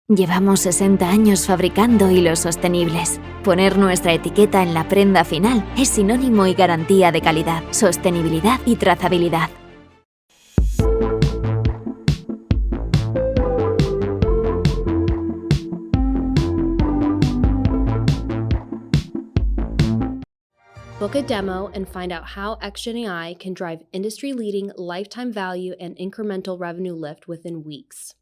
Llevamos 60 años fabricando hilos sostenibles. Poner nuestra etiqueta en la prenda final es sinónimo y garantía de calidad, sostenibilidad y trazabilidad. Book a demo and find out how XGenAI can drive industry-leading lifetime value and incremental revenue lift within weeks.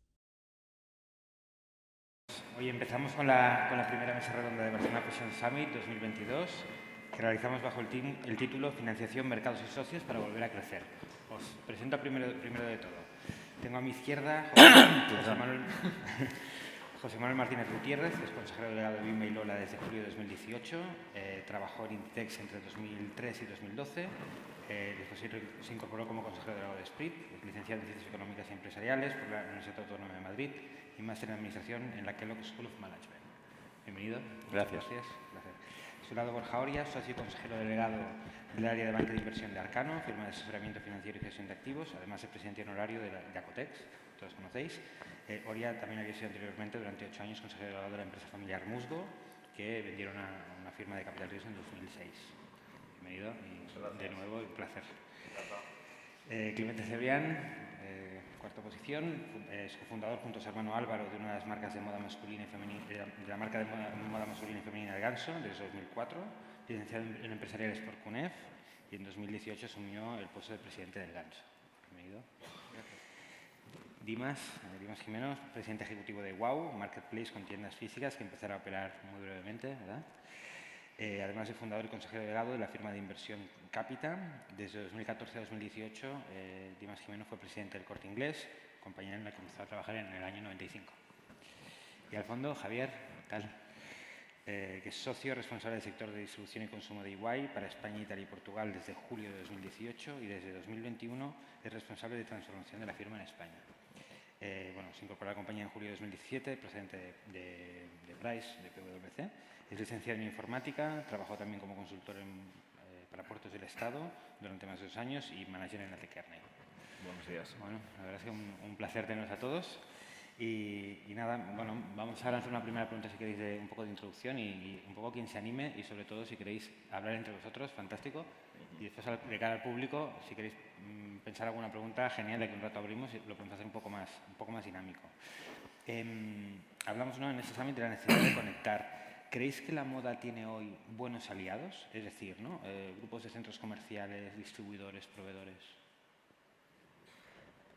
Hoy empezamos con la primera mesa redonda de Barcelona Fusion Summit 2022, que realizamos bajo el título Financiación, Mercados y Socios para volver a crecer. Os presento primero de todo. Tengo a mi izquierda José Manuel Martínez Gutiérrez, que es consejero delegado de Bimba y Lola desde julio de 2018. Trabajó en Inditex entre 2003 y 2012. Después se incorporó como consejero delegado de Sprit, es licenciado en Ciencias Económicas y Empresariales por la Universidad Autónoma de Madrid y máster en Administración en la Kellogg School of Management. Bienvenido. Gracias. Placer. A su lado, Borja Oria, socio y consejero delegado del área de banca de inversión de Arcano, firma de asesoramiento financiero y gestión de activos, además es presidente honorario de Acotex, todos conocéis. Oria también había sido anteriormente, durante 8 años, consejero delegado de la empresa familiar Musgo, que vendieron a una firma de capital riesgo en 2006. Bienvenido y de nuevo un placer. Clemente Cebrián, cuarta posición, es cofundador junto a su hermano Álvaro de una de las marcas de moda masculina y femenina, de la marca de moda masculina y femenina de Ganso desde 2004, licenciado en empresariales por CUNEF y en 2018 asumió el puesto de presidente del Ganso. Bienvenido. Dimas Jimeno, presidente ejecutivo de WOW, marketplace con tiendas físicas que empezará a operar muy brevemente, ¿verdad? Además de fundador y consejero delegado de la firma de inversión Capita. Desde 2014 a 2018, Dimas Jimeno fue presidente del Corte Inglés, compañía en la que empezó a trabajar en el año 95. Y al fondo, Javier, ¿qué tal? Que es socio responsable del sector de distribución y consumo de EY para España, Italia y Portugal desde julio de 2018 y desde 2021 es responsable de transformación de la firma en España. Se incorporó a la compañía en julio de 2017, procedente de Price, de PwC. Es licenciado en informática, trabajó también como consultor para Puertos del Estado durante más de 2 años y manager en AT Kearney. Buenos días. Bueno, la verdad es que un placer teneros a todos. Y nada, bueno, vamos a lanzar una primera pregunta si queréis de un poco de introducción y un poco quien se anime y sobre todo si queréis hablar entre vosotros, fantástico. Y después de cara al público, si queréis pensar alguna pregunta, genial, de que un rato abrimos y lo podemos hacer un poco más dinámico. Hablamos en este summit de la necesidad de conectar. ¿Creéis que la moda tiene hoy buenos aliados? Es decir, ¿no? Grupos de centros comerciales, distribuidores, proveedores.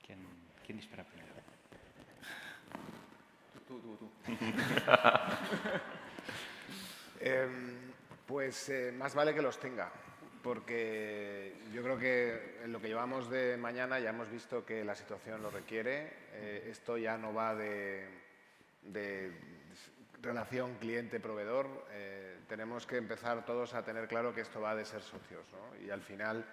¿Quién dispara primero? Tú. Más vale que los tenga, porque yo creo que en lo que llevamos de mañana ya hemos visto que la situación lo requiere. Esto ya no va de relación cliente-proveedor. Tenemos que empezar todos a tener claro que esto va de ser socios, ¿no? Y al final,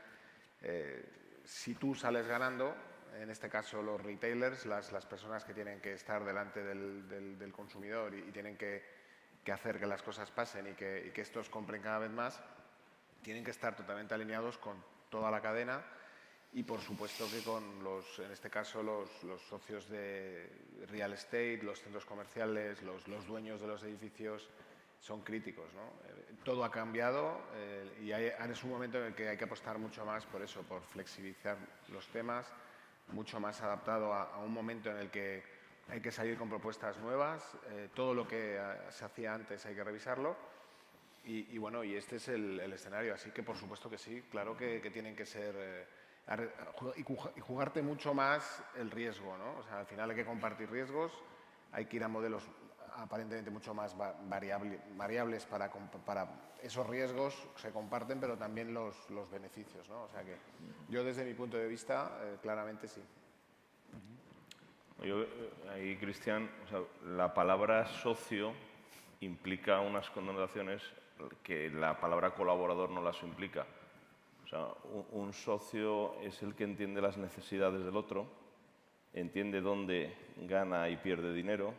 si tú sales ganando, en este caso los retailers, las personas que tienen que estar delante del consumidor y tienen que hacer que las cosas pasen y que estos compren cada vez más, tienen que estar totalmente alineados con toda la cadena y por supuesto que con en este caso los socios de real estate, los centros comerciales, los dueños de los edificios son críticos, ¿no? Todo ha cambiado y es un momento en el que hay que apostar mucho más por eso, por flexibilizar los temas, mucho más adaptado a un momento en el que hay que salir con propuestas nuevas, todo lo que se hacía antes hay que revisarlo y este es el escenario, así que por supuesto que sí, claro que tienen que ser y jugarte mucho más el riesgo, ¿no? O sea, al final hay que compartir riesgos, hay que ir a modelos aparentemente mucho más variables para esos riesgos se comparten, pero también los beneficios, ¿no? O sea que yo desde mi punto de vista, claramente sí. Ahí, Cristian, la palabra socio implica unas connotaciones que la palabra colaborador no las implica. O sea, un socio es el que entiende las necesidades del otro, entiende dónde gana y pierde dinero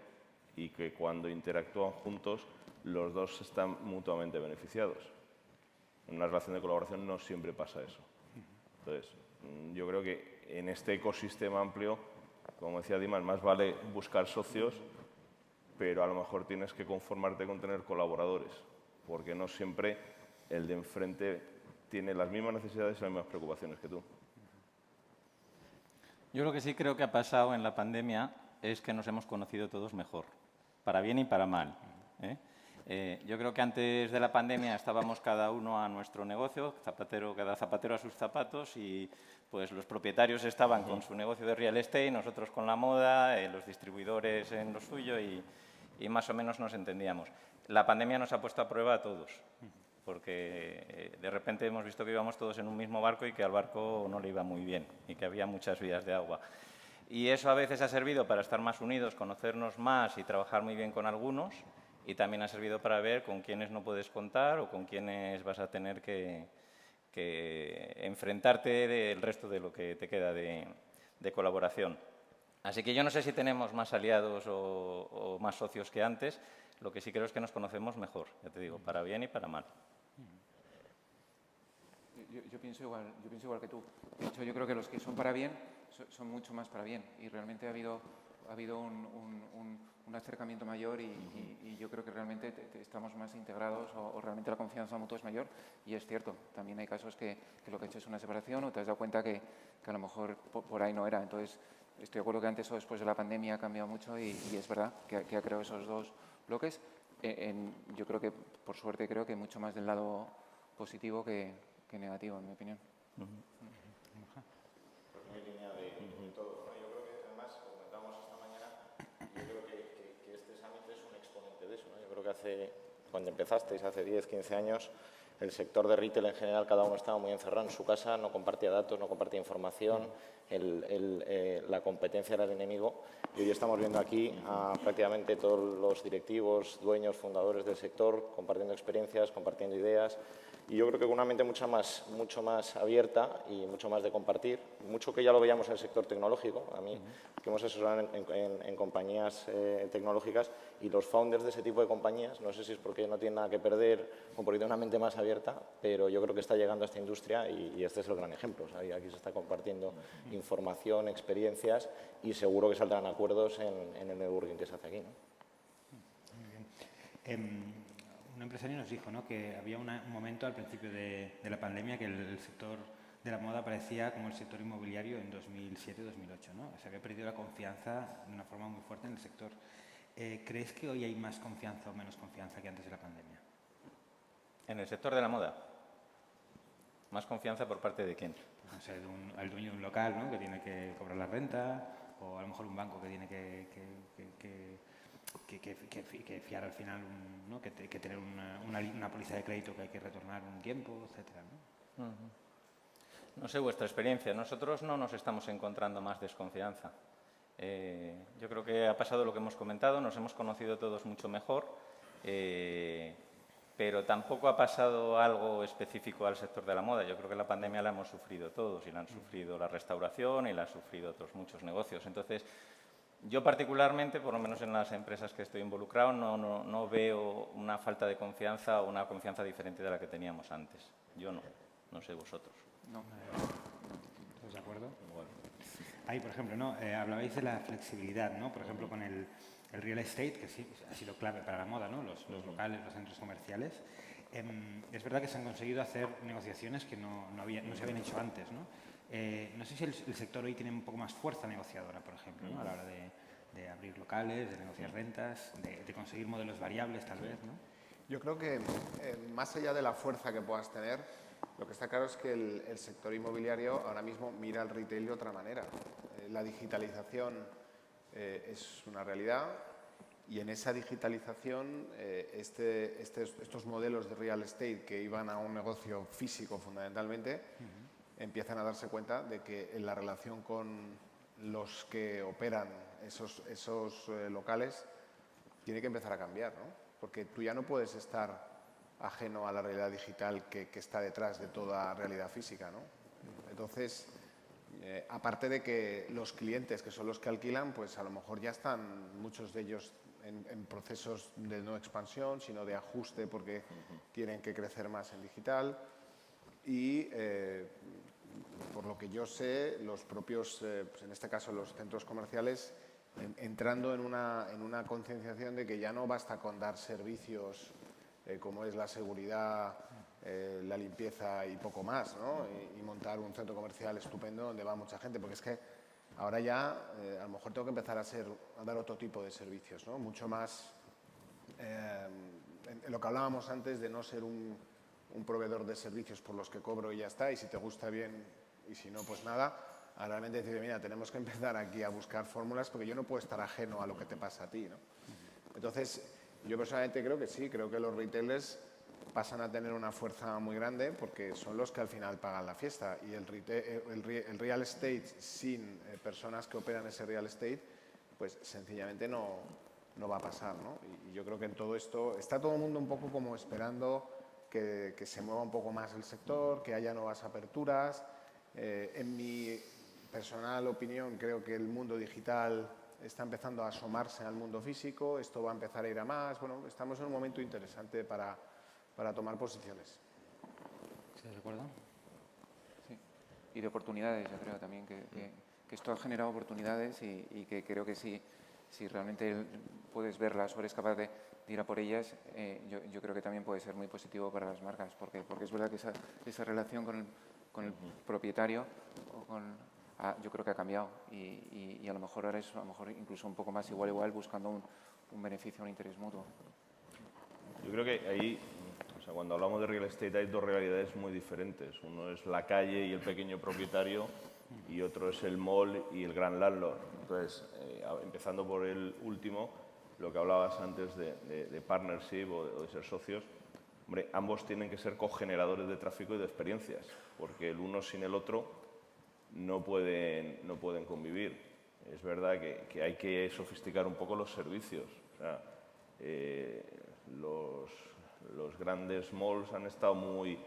y que cuando interactúan juntos los dos están mutuamente beneficiados. En una relación de colaboración no siempre pasa eso. Entonces, yo creo que en este ecosistema amplio, como decía Dimas, más vale buscar socios pero a lo mejor tienes que conformarte con tener colaboradores, porque no siempre el de enfrente tiene las mismas necesidades y las mismas preocupaciones que tú. Yo lo que sí creo que ha pasado en la pandemia es que nos hemos conocido todos mejor, para bien y para mal, ¿eh? Yo creo que antes de la pandemia estábamos cada uno a nuestro negocio, cada zapatero a sus zapatos, y pues los propietarios estaban con su negocio de real estate, nosotros con la moda, los distribuidores en lo suyo, y más o menos nos entendíamos. La pandemia nos ha puesto a prueba a todos, porque de repente hemos visto que íbamos todos en un mismo barco y que al barco no le iba muy bien y que había muchas vías de agua. Y eso a veces ha servido para estar más unidos, conocernos más y trabajar muy bien con algunos, y también ha servido para ver con quiénes no puedes contar o con quiénes vas a tener que enfrentarte del resto de lo que te queda de colaboración. Así que yo no sé si tenemos más aliados o más socios que antes. Lo que sí creo es que nos conocemos mejor, ya te digo, para bien y para mal. Yo pienso igual que tú. De hecho, yo creo que los que son para bien son mucho más para bien, y realmente ha habido un acercamiento mayor, y yo creo que realmente estamos más integrados, o realmente la confianza mutua es mayor. Y es cierto, también hay casos que lo que has hecho es una separación, o te has dado cuenta que a lo mejor por ahí no era. Entonces, estoy de acuerdo que antes o después de la pandemia ha cambiado mucho, y es verdad que ha creado esos dos bloques. Yo creo que, por suerte, creo que mucho más del lado positivo que negativo, en mi opinión. Pues muy en línea de todo, ¿no? Yo creo que, además, comentábamos esta mañana, yo creo que este summit es un exponente de eso, ¿no? Yo creo que cuando empezasteis, hace 10, 15 años, el sector de retail en general, cada uno estaba muy encerrado en su casa, no compartía datos, no compartía información, la competencia era el enemigo. Y hoy estamos viendo aquí a prácticamente todos los directivos, dueños, fundadores del sector, compartiendo experiencias, compartiendo ideas. Y yo creo que con una mente mucho más abierta y mucho más de compartir, mucho que ya lo veíamos en el sector tecnológico, a mí, que hemos asesorado en compañías tecnológicas, y los founders de ese tipo de compañías, no sé si es porque no tienen nada que perder o porque tienen una mente más abierta, pero yo creo que está llegando a esta industria, y este es el gran ejemplo. O sea, aquí se está compartiendo información, experiencias, y seguro que saldrán acuerdos en el networking que se hace aquí, ¿no? Muy bien. Un empresario nos dijo, ¿no?, que había un momento al principio de la pandemia que el sector de la moda parecía como el sector inmobiliario en 2007-2008, ¿no? Se había perdido la confianza de una forma muy fuerte en el sector. ¿Crees que hoy hay más confianza o menos confianza que antes de la pandemia? ¿En el sector de la moda? ¿Más confianza por parte de quién? Pues, no sé, el dueño de un local, ¿no?, que tiene que cobrar la renta, o a lo mejor un banco que tiene que fiar al final, ¿no?, que tener una póliza de crédito que hay que retornar un tiempo, etcétera, ¿no? No sé vuestra experiencia. Nosotros no nos estamos encontrando más desconfianza. Yo creo que ha pasado lo que hemos comentado, nos hemos conocido todos mucho mejor, pero tampoco ha pasado algo específico al sector de la moda. Yo creo que la pandemia la hemos sufrido todos, y la han sufrido la restauración y la han sufrido otros muchos negocios. Entonces, yo particularmente, por lo menos en las empresas que estoy involucrado, no veo una falta de confianza o una confianza diferente de la que teníamos antes. Yo no sé vosotros. No. ¿Estás de acuerdo? Bueno. Ahí, por ejemplo, ¿no?, hablabais de la flexibilidad, ¿no? Por ejemplo, con el real estate, que sí ha sido clave para la moda, ¿no?, los locales, los centros comerciales. Es verdad que se han conseguido hacer negociaciones que no se habían hecho antes, ¿no? No sé si el sector hoy tiene un poco más fuerza negociadora, por ejemplo, ¿no?, a la hora de abrir locales, de negociar rentas, de conseguir modelos variables, tal vez, ¿no? Yo creo que más allá de la fuerza que puedas tener, lo que está claro es que el sector inmobiliario ahora mismo mira al retail de otra manera. La digitalización es una realidad, y en esa digitalización estos modelos de real estate que iban a un negocio físico fundamentalmente, empiezan a darse cuenta de que en la relación con los que operan esos locales tiene que empezar a cambiar, ¿no? Porque tú ya no puedes estar ajeno a la realidad digital que está detrás de toda realidad física, ¿no? Entonces, aparte de que los clientes, que son los que alquilan, pues a lo mejor ya están muchos de ellos en procesos de no expansión, sino de ajuste, porque tienen que crecer más en digital. Y por lo que yo sé, los propios, pues en este caso los centros comerciales, entrando en una concienciación de que ya no basta con dar servicios como es la seguridad, la limpieza y poco más, ¿no? Y montar un centro comercial estupendo donde va mucha gente, porque es que ahora ya a lo mejor tengo que empezar a dar otro tipo de servicios, ¿no? Mucho más, en lo que hablábamos antes de no ser un proveedor de servicios por los que cobro y ya está, y si te gusta bien y si no, pues nada, a realmente decir, mira, tenemos que empezar aquí a buscar fórmulas porque yo no puedo estar ajeno a lo que te pasa a ti, ¿no? Entonces, yo personalmente creo que sí, creo que los retailers pasan a tener una fuerza muy grande porque son los que al final pagan la fiesta y el real estate sin personas que operan ese real estate, pues sencillamente no va a pasar, ¿no? Y yo creo que en todo esto está todo el mundo un poco como esperando que se mueva un poco más el sector, que haya nuevas aperturas. En mi personal opinión creo que el mundo digital está empezando a asomarse al mundo físico, esto va a empezar a ir a más. Bueno, estamos en un momento interesante para tomar posiciones. ¿Estás de acuerdo? Sí. Y de oportunidades, yo creo también que esto ha generado oportunidades y que creo que si realmente puedes verlas o eres capaz de ir a por ellas, yo creo que también puede ser muy positivo para las marcas, porque es verdad que esa relación con el propietario yo creo que ha cambiado y a lo mejor ahora es incluso un poco más igual buscando un beneficio, un interés mutuo. Yo creo que ahí, o sea, cuando hablamos de real estate hay dos realidades muy diferentes. Uno es la calle y el pequeño propietario y otro es el mall y el gran landlord. Entonces, empezando por el último, lo que hablabas antes de partnership o de ser socios, hombre, ambos tienen que ser cogeneradores de tráfico y de experiencias, porque el uno sin el otro no pueden convivir. Es verdad que hay que sofisticar un poco los servicios. O sea, los grandes malls han estado muy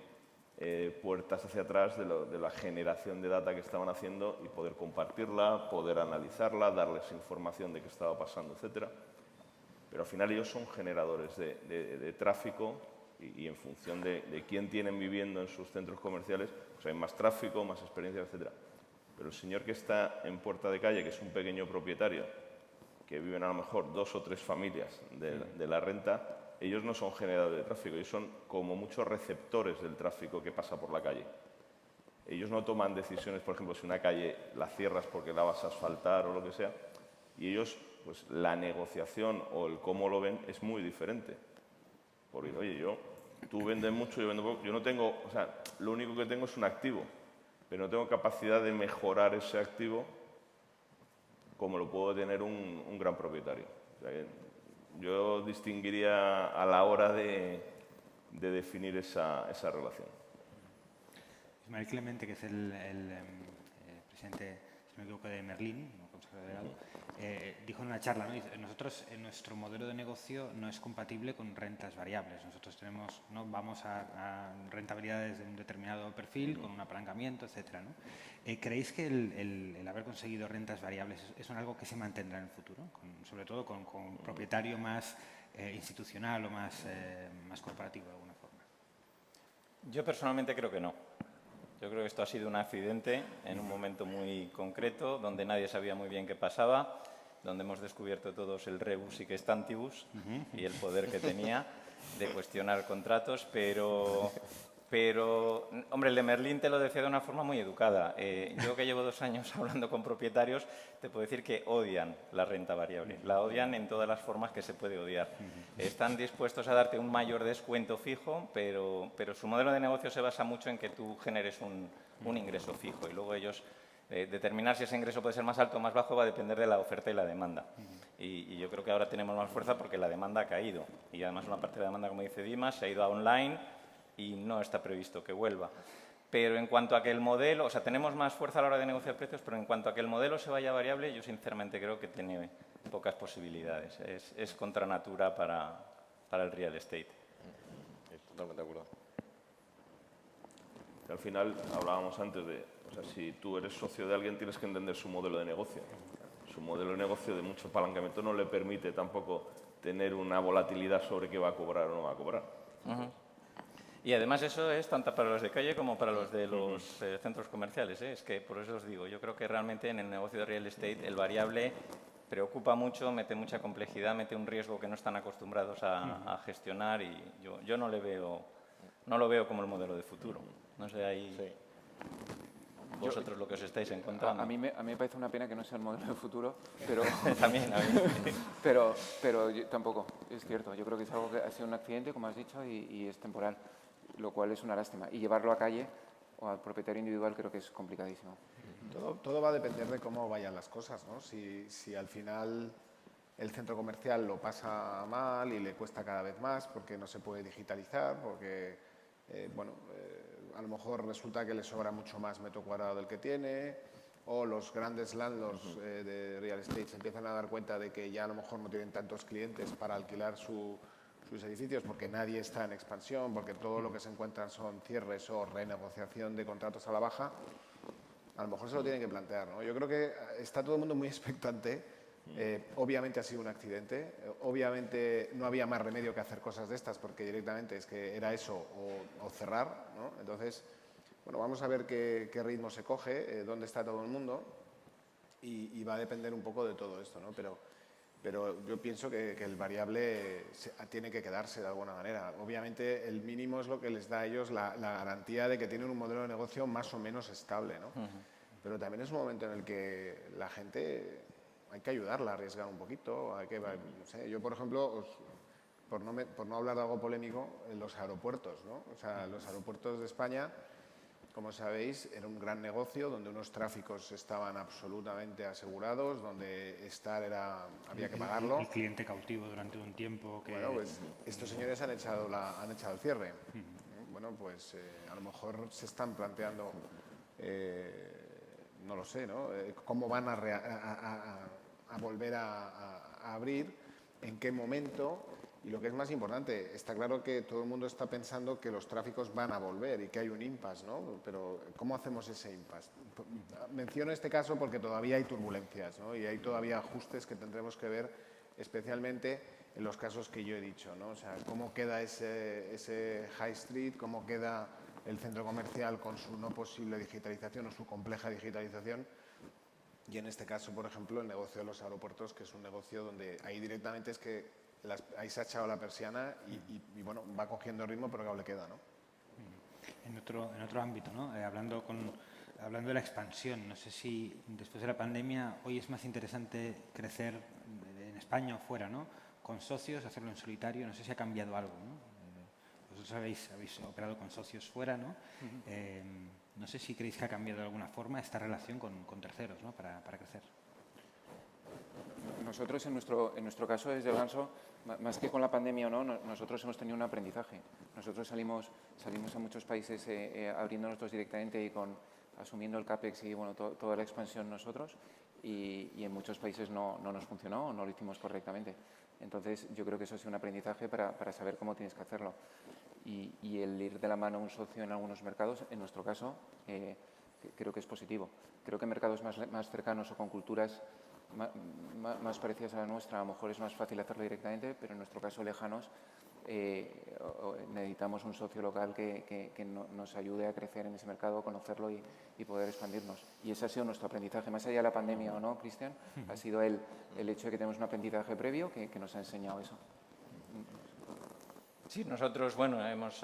puertas hacia atrás de la generación de data que estaban haciendo y poder compartirla, poder analizarla, darles información de qué estaba pasando, etcétera. Pero al final ellos son generadores de tráfico y en función de quién tienen viviendo en sus centros comerciales, pues hay más tráfico, más experiencias, etcétera. Pero el señor que está en puerta de calle, que es un pequeño propietario, que viven a lo mejor 2 o 3 familias de la renta, ellos no son generadores de tráfico, ellos son como muchos receptores del tráfico que pasa por la calle. Ellos no toman decisiones, por ejemplo, si una calle la cierras porque la vas a asfaltar o lo que sea, y ellos, pues la negociación o el cómo lo ven es muy diferente. Porque, oye, tú vendes mucho, yo vendo poco, yo no tengo, o sea, lo único que tengo es un activo, pero no tengo capacidad de mejorar ese activo como lo puedo tener un gran propietario. O sea, yo distinguiría a la hora de definir esa relación. Ismael Clemente, que es el presidente, si no me equivoco, de Merlín, consejero delegado, dijo en una charla, ¿no? Dice, nosotros, nuestro modelo de negocio no es compatible con rentas variables. Nosotros tenemos, ¿no? Vamos a rentabilidades de un determinado perfil, con un apalancamiento, etcétera, ¿no? ¿Creéis que el haber conseguido rentas variables es algo que se mantendrá en el futuro? Sobre todo con propietario más institucional o más corporativo de alguna forma. Yo personalmente creo que no. Yo creo que esto ha sido un accidente en un momento muy concreto, donde nadie sabía muy bien qué pasaba, donde hemos descubierto todos el rebus sic stantibus y el poder que tenía de cuestionar contratos, pero hombre, el de Merlín te lo decía de una forma muy educada. Yo que llevo 2 años hablando con propietarios, te puedo decir que odian la renta variable. La odian en todas las formas que se puede odiar. Están dispuestos a darte un mayor descuento fijo, pero su modelo de negocio se basa mucho en que tú generes un ingreso fijo y luego ellos determinar si ese ingreso puede ser más alto o más bajo va a depender de la oferta y la demanda. Y yo creo que ahora tenemos más fuerza porque la demanda ha caído. Y además una parte de la demanda, como dice Dimas, se ha ido a online y no está previsto que vuelva. Pero en cuanto a que el modelo, o sea, tenemos más fuerza a la hora de negociar precios, pero en cuanto a que el modelo se vaya variable, yo sinceramente creo que tiene pocas posibilidades. Es contra natura para el real estate. Totalmente de acuerdo. Al final, hablábamos antes de, o sea, si tú eres socio de alguien, tienes que entender su modelo de negocio. Su modelo de negocio de mucho apalancamiento no le permite tampoco tener una volatilidad sobre qué va a cobrar o no va a cobrar. Y además eso es tanto para los de calle como para los de los centros comerciales. Es que por eso os digo, yo creo que realmente en el negocio de real estate el variable preocupa mucho, mete mucha complejidad, mete un riesgo que no están acostumbrados a gestionar y yo no lo veo como el modelo de futuro. No sé, ahí vosotros lo que os estáis encontrando. A mí me parece una pena que no sea el modelo de futuro, pero También, a mí. pero yo tampoco, es cierto. Yo creo que es algo que ha sido un accidente, como has dicho, y es temporal, lo cual es una lástima. Y llevarlo a calle o al propietario individual creo que es complicadísimo. Todo va a depender de cómo vayan las cosas, ¿no? Si al final el centro comercial lo pasa mal y le cuesta cada vez más porque no se puede digitalizar, porque a lo mejor resulta que le sobra mucho más metro cuadrado del que tiene, o los grandes landlords de real estate se empiezan a dar cuenta de que ya a lo mejor no tienen tantos clientes para alquilar sus edificios porque nadie está en expansión, porque todo lo que se encuentran son cierres o renegociación de contratos a la baja. A lo mejor se lo tienen que plantear, ¿no? Yo creo que está todo el mundo muy expectante. Obviamente ha sido un accidente. Obviamente no había más remedio que hacer cosas de estas porque directamente es que era eso o cerrar, ¿no? Entonces, bueno, vamos a ver qué ritmo se coge, dónde está todo el mundo y va a depender un poco de todo esto, ¿no? Pero yo pienso que el variable tiene que quedarse de alguna manera. Obviamente el mínimo es lo que les da a ellos la garantía de que tienen un modelo de negocio más o menos estable, ¿no? Pero también es un momento en el que la gente hay que ayudarla a arriesgar un poquito. No sé, yo, por ejemplo, por no hablar de algo polémico, en los aeropuertos, ¿no? O sea, los aeropuertos de España, como sabéis, era un gran negocio donde unos tráficos estaban absolutamente asegurados, donde había que pagarlo. El cliente cautivo durante un tiempo. Bueno, pues estos señores han echado el cierre. Bueno, pues a lo mejor se están planteando, no lo sé, ¿no? Cómo van a volver a abrir, en qué momento. Y lo que es más importante, está claro que todo el mundo está pensando que los tráficos van a volver y que hay un impasse, ¿no? Pero ¿cómo hacemos ese impasse? Menciono este caso porque todavía hay turbulencias, ¿no? Y hay todavía ajustes que tendremos que ver, especialmente en los casos que yo he dicho, ¿no? O sea, cómo queda ese high street, cómo queda el centro comercial con su no posible digitalización o su compleja digitalización. Y en este caso, por ejemplo, el negocio de los aeropuertos, que es un negocio donde ahí directamente es que ahí se ha echado la persiana y bueno, va cogiendo ritmo, pero que aún le queda, ¿no? En otro ámbito, ¿no? Hablando de la expansión, no sé si después de la pandemia hoy es más interesante crecer en España o fuera, ¿no? Con socios, hacerlo en solitario, no sé si ha cambiado algo, ¿no? Vosotros habéis operado con socios fuera, ¿no? No sé si creéis que ha cambiado de alguna forma esta relación con terceros, ¿no? Para crecer. Nosotros, en nuestro caso, desde Ganso, más que con la pandemia o no, nosotros hemos tenido un aprendizaje. Nosotros salimos a muchos países abriendo nosotros directamente y asumiendo el CAPEX y bueno, toda la expansión nosotros, y en muchos países no nos funcionó o no lo hicimos correctamente. Entonces, yo creo que eso ha sido un aprendizaje para saber cómo tienes que hacerlo. Y el ir de la mano a un socio en algunos mercados, en nuestro caso, creo que es positivo. Creo que en mercados más cercanos o con culturas más parecidas a la nuestra, a lo mejor es más fácil hacerlo directamente, pero en nuestro caso lejanos necesitamos un socio local que nos ayude a crecer en ese mercado, a conocerlo y poder expandirnos. Y ese ha sido nuestro aprendizaje, más allá de la pandemia o no, Cristian, ha sido el hecho de que tenemos un aprendizaje previo que nos ha enseñado eso. Sí, nosotros, bueno, hemos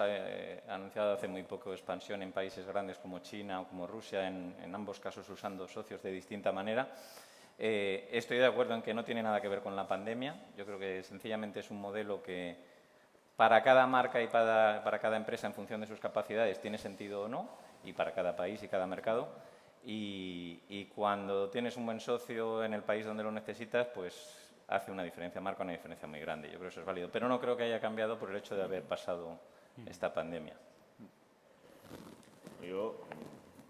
anunciado hace muy poco expansión en países grandes como China o como Rusia, en ambos casos usando socios de distinta manera. Estoy de acuerdo en que no tiene nada que ver con la pandemia. Yo creo que sencillamente es un modelo que para cada marca y para cada empresa en función de sus capacidades tiene sentido o no, y para cada país y cada mercado. Y cuando tienes un buen socio en el país donde lo necesitas, pues hace una diferencia, marca una diferencia muy grande. Yo creo que eso es válido. Pero no creo que haya cambiado por el hecho de haber pasado esta pandemia.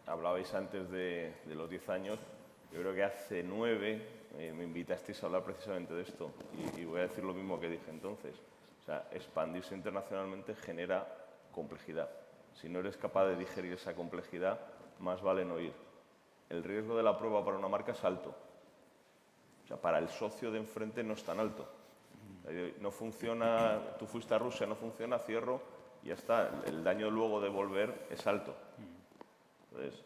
Hablabais antes de los 10 años. Yo creo que hace 9 me invitasteis a hablar precisamente de esto y voy a decir lo mismo que dije entonces. O sea, expandirse internacionalmente genera complejidad. Si no eres capaz de digerir esa complejidad, más vale no ir. El riesgo de la prueba para una marca es alto. O sea, para el socio de enfrente no es tan alto. No funciona, tú fuiste a Rusia, no funciona, cierro y ya está. El daño luego de volver es alto. Entonces,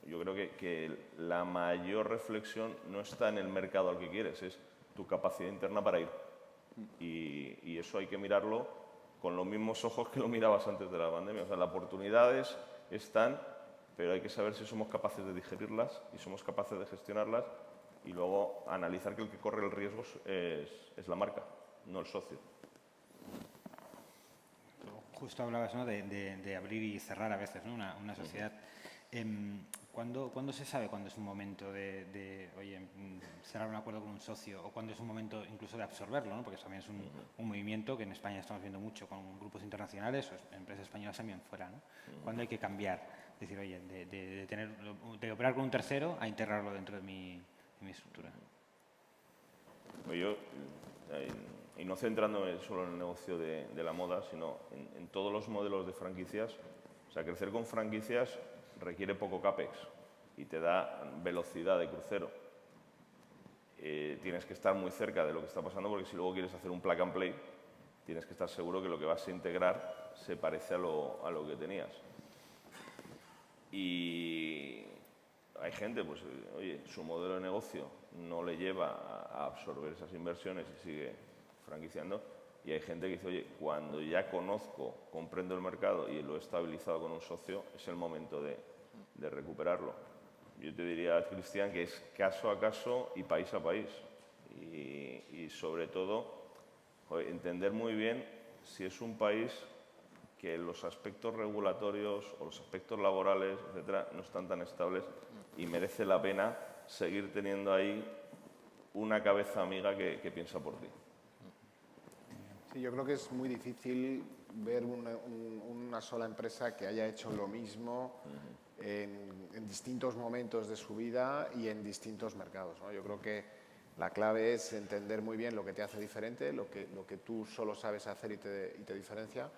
yo creo que la mayor reflexión no está en el mercado al que quieres, es tu capacidad interna para ir. Y eso hay que mirarlo con los mismos ojos que lo mirabas antes de la pandemia. O sea, las oportunidades están, pero hay que saber si somos capaces de digerirlas y somos capaces de gestionarlas y luego analizar que el que corre el riesgo es la marca, no el socio. Justo hablabas, ¿no?, de abrir y cerrar a veces, ¿no?, una sociedad. ¿Cuándo se sabe cuándo es un momento de cerrar un acuerdo con un socio o cuándo es un momento incluso de absorberlo, ¿no? Porque también es un movimiento que en España estamos viendo mucho con grupos internacionales o empresas españolas también fuera, ¿no? ¿Cuándo hay que cambiar? Es decir, oye, de operar con un tercero a integrarlo dentro de mi estructura. Y no centrándome solo en el negocio de la moda, sino en todos los modelos de franquicias. O sea, crecer con franquicias requiere poco CAPEX y te da velocidad de crucero. Tienes que estar muy cerca de lo que está pasando porque si luego quieres hacer un plug and play, tienes que estar seguro que lo que vas a integrar se parece a lo que tenías. Y hay gente, pues, oye, su modelo de negocio no le lleva a absorber esas inversiones y sigue franquiciando. Y hay gente que dice, oye, cuando ya conozco, comprendo el mercado y lo he estabilizado con un socio, es el momento de recuperarlo. Yo te diría, Cristian, que es caso a caso y país a país. Y sobre todo, entender muy bien si es un país que los aspectos regulatorios o los aspectos laborales, etcétera, no están tan estables y merece la pena seguir teniendo ahí una cabeza amiga que piensa por ti. Sí, yo creo que es muy difícil ver una sola empresa que haya hecho lo mismo en distintos momentos de su vida y en distintos mercados, ¿no? Yo creo que la clave es entender muy bien lo que te hace diferente, lo que tú solo sabes hacer y te diferencia,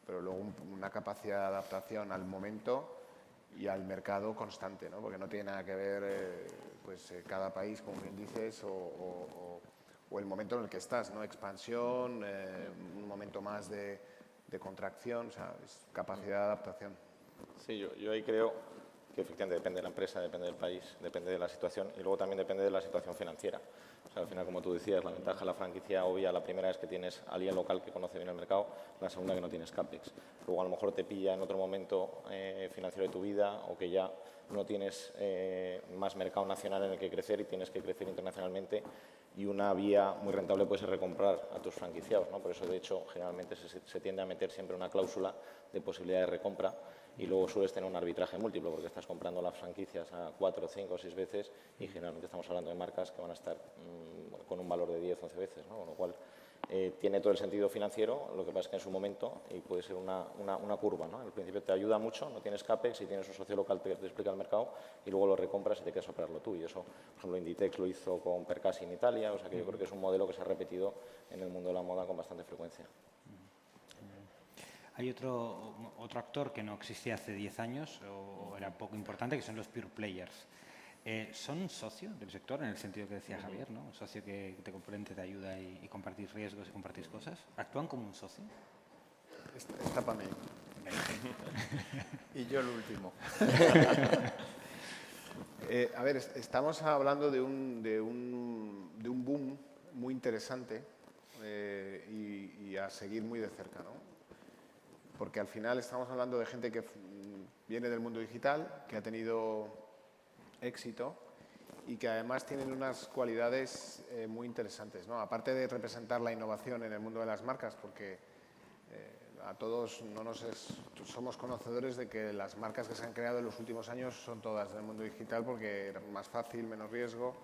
pero luego una capacidad de adaptación al momento y al mercado constante, ¿no? Porque no tiene nada que ver cada país, como bien dices, o el momento en el que estás, ¿no? Expansión, un momento más de contracción, o sea, es capacidad de adaptación. Sí, yo ahí creo que efectivamente depende de la empresa, depende del país, depende de la situación y luego también depende de la situación financiera. O sea, al final, como tú decías, la ventaja de la franquicia obvia, la primera es que tienes a alguien local que conoce bien el mercado, la segunda que no tienes CAPEX. Luego a lo mejor te pilla en otro momento financiero de tu vida o que ya no tienes más mercado nacional en el que crecer y tienes que crecer internacionalmente y una vía muy rentable puede ser recomprar a tus franquiciados, ¿no? Por eso, de hecho, generalmente se tiende a meter siempre una cláusula de posibilidad de recompra y luego sueles tener un arbitraje múltiplo porque estás comprando las franquicias a 4, 5 o 6 veces y generalmente estamos hablando de marcas que van a estar con un valor de 10, 11 veces, ¿no? Con lo cual tiene todo el sentido financiero, lo que pasa es que en su momento y puede ser una curva, ¿no? Al principio te ayuda mucho, no tienes CAPEX y tienes un socio local que te explica el mercado y luego lo recompras y te quedas a operarlo tú. Y eso, por ejemplo, Inditex lo hizo con Percassi en Italia, o sea que yo creo que es un modelo que se ha repetido en el mundo de la moda con bastante frecuencia. Hay otro actor que no existía hace 10 años o era poco importante, que son los pure players. ¿Son socios del sector en el sentido que decía Javier, ¿no? Un socio que te comprende, te ayuda y compartís riesgos y compartís cosas. ¿Actúan como un socio? Está para mí. Y yo el último. A ver, estamos hablando de un boom muy interesante y a seguir muy de cerca, ¿no? Porque al final estamos hablando de gente que viene del mundo digital, que ha tenido éxito y que además tienen unas cualidades muy interesantes, ¿no? Aparte de representar la innovación en el mundo de las marcas, porque a todos somos conocedores de que las marcas que se han creado en los últimos años son todas del mundo digital porque era más fácil, menos riesgo.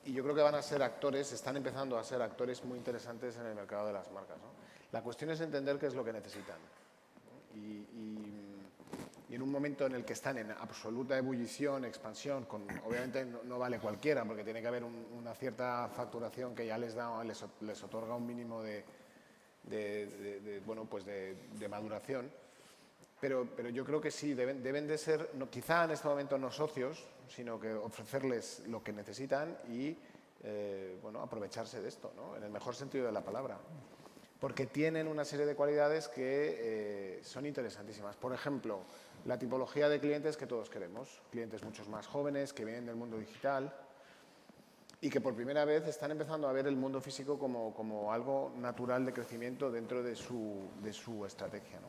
Y yo creo que van a ser actores, están empezando a ser actores muy interesantes en el mercado de las marcas, ¿no? La cuestión es entender qué es lo que necesitan, ¿no? Y en un momento en el que están en absoluta ebullición, expansión, obviamente no vale cualquiera, porque tiene que haber una cierta facturación que ya les otorga un mínimo de maduración. Pero yo creo que sí, deben de ser, quizá en este momento no socios, sino que ofrecerles lo que necesitan y aprovecharse de esto, ¿no? En el mejor sentido de la palabra. Porque tienen una serie de cualidades que son interesantísimas. Por ejemplo, la tipología de clientes que todos queremos. Clientes muchos más jóvenes, que vienen del mundo digital y que por primera vez están empezando a ver el mundo físico como algo natural de crecimiento dentro de su estrategia, ¿no?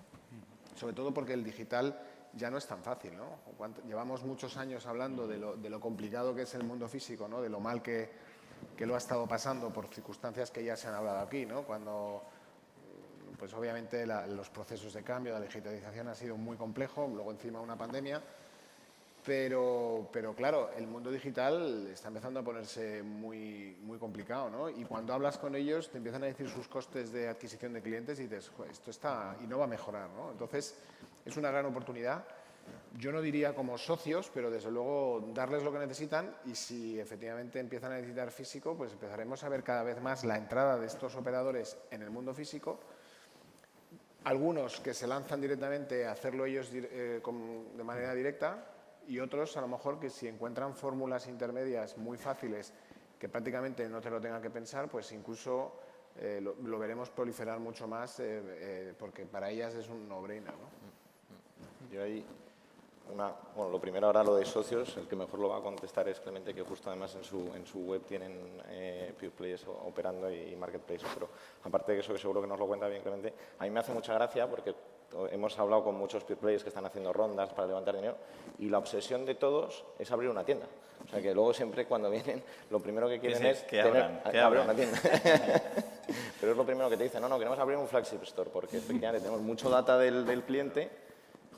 Sobre todo porque el digital ya no es tan fácil, ¿no? Llevamos muchos años hablando de lo complicado que es el mundo físico, ¿no? De lo mal que lo ha estado pasando por circunstancias que ya se han hablado aquí, ¿no? Cuando, pues obviamente los procesos de cambio, la digitalización ha sido muy complejo, luego encima una pandemia, pero claro, el mundo digital está empezando a ponerse muy complicado, ¿no? Y cuando hablas con ellos te empiezan a decir sus costes de adquisición de clientes y dices, esto está y no va a mejorar, ¿no? Entonces, es una gran oportunidad. Yo no diría como socios, pero desde luego darles lo que necesitan y si efectivamente empiezan a necesitar físico, pues empezaremos a ver cada vez más la entrada de estos operadores en el mundo físico. Algunos que se lanzan directamente a hacerlo ellos de manera directa y otros a lo mejor que si encuentran fórmulas intermedias muy fáciles que prácticamente no te lo tengan que pensar, pues incluso lo veremos proliferar mucho más porque para ellas es un no-brainer, ¿no? Yo ahí, bueno, lo primero ahora lo de socios, el que mejor lo va a contestar es Clemente, que justo además en su web tienen Pure Players operando y Marketplace, pero aparte de eso, que seguro que nos lo cuenta bien Clemente, a mí me hace mucha gracia porque hemos hablado con muchos Pure Players que están haciendo rondas para levantar dinero y la obsesión de todos es abrir una tienda. O sea, que luego siempre cuando vienen, lo primero que quieren es que abran una tienda. Pero es lo primero que te dicen, no, queremos abrir un flagship store porque efectivamente tenemos mucho data del cliente,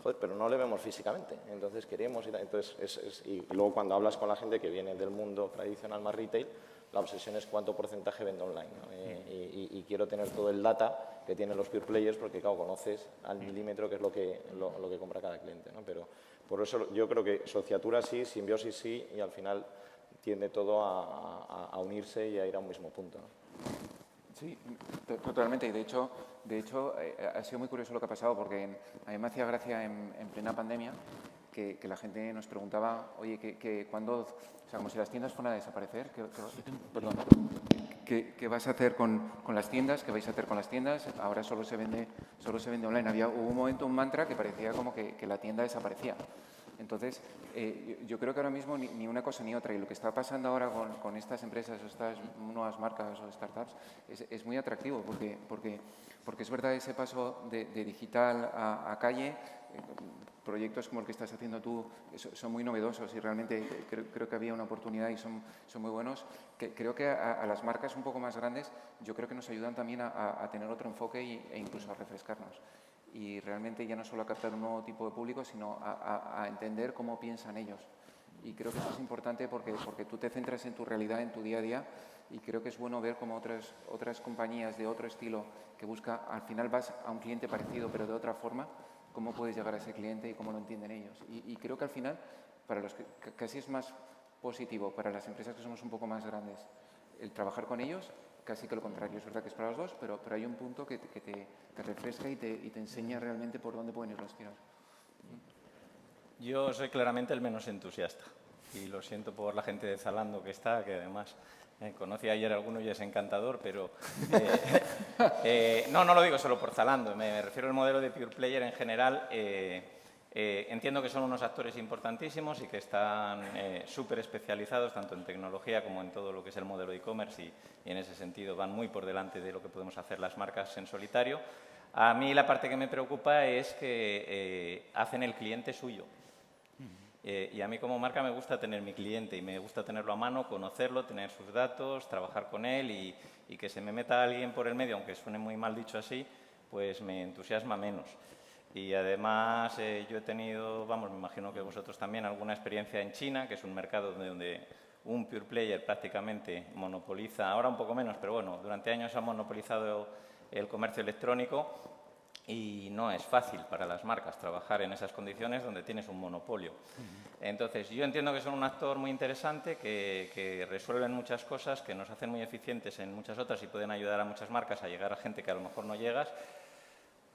joder, pero no le vemos físicamente, entonces queremos y tal. Entonces y luego cuando hablas con la gente que viene del mundo tradicional más retail, la obsesión es cuánto porcentaje vendo online, ¿no? Y quiero tener todo el data que tienen los Pure Players porque, claro, conoces al milímetro qué es lo que compra cada cliente, ¿no? Pero por eso yo creo que sociatura sí, simbiosis sí, y al final tiende todo a unirse y a ir a un mismo punto, ¿no? Sí, totalmente. Y de hecho ha sido muy curioso lo que ha pasado porque a mí me hacía gracia en plena pandemia que la gente nos preguntaba, oye, que cuando, o sea, como si las tiendas fueran a desaparecer, ¿qué vas a hacer con las tiendas? ¿Qué vais a hacer con las tiendas? Ahora solo se vende online. Hubo un momento, un mantra que parecía como que la tienda desaparecía. Entonces, yo creo que ahora mismo ni una cosa ni otra. Y lo que está pasando ahora con estas empresas o estas nuevas marcas o startups es muy atractivo porque es verdad ese paso de digital a calle. Proyectos como el que estás haciendo tú son muy novedosos y realmente creo que había una oportunidad y son muy buenos. Creo que a las marcas un poco más grandes yo creo que nos ayudan también a tener otro enfoque e incluso a refrescarnos. Y realmente ya no solo a captar un nuevo tipo de público, sino a entender cómo piensan ellos. Y creo que eso es importante porque tú te centras en tu realidad, en tu día a día, y creo que es bueno ver cómo otras compañías de otro estilo que busca, al final vas a un cliente parecido pero de otra forma, cómo puedes llegar a ese cliente y cómo lo entienden ellos. Y creo que al final, para los que casi es más positivo, para las empresas que somos un poco más grandes, el trabajar con ellos, casi que lo contrario. Es verdad que es para los dos, pero hay un punto que te refresca y te enseña realmente por dónde pueden ir los tiros. Yo soy claramente el menos entusiasta y lo siento por la gente de Zalando que está, que además conocí ayer a alguno y es encantador, pero no lo digo solo por Zalando, me refiero al modelo de Pure Player en general. Entiendo que son unos actores importantísimos y que están súper especializados tanto en tecnología como en todo lo que es el modelo de e-commerce y en ese sentido van muy por delante de lo que podemos hacer las marcas en solitario. A mí la parte que me preocupa es que hacen el cliente suyo. Y a mí como marca me gusta tener mi cliente y me gusta tenerlo a mano, conocerlo, tener sus datos, trabajar con él y que se me meta alguien por el medio, aunque suene muy mal dicho así, pues me entusiasma menos. Y además yo he tenido, me imagino que vosotros también, alguna experiencia en China, que es un mercado donde un Pure Player prácticamente monopoliza, ahora un poco menos, pero bueno, durante años ha monopolizado el comercio electrónico y no es fácil para las marcas trabajar en esas condiciones donde tienes un monopolio. Entonces, yo entiendo que son un actor muy interesante, que resuelven muchas cosas, que nos hacen muy eficientes en muchas otras y pueden ayudar a muchas marcas a llegar a gente que a lo mejor no llegas.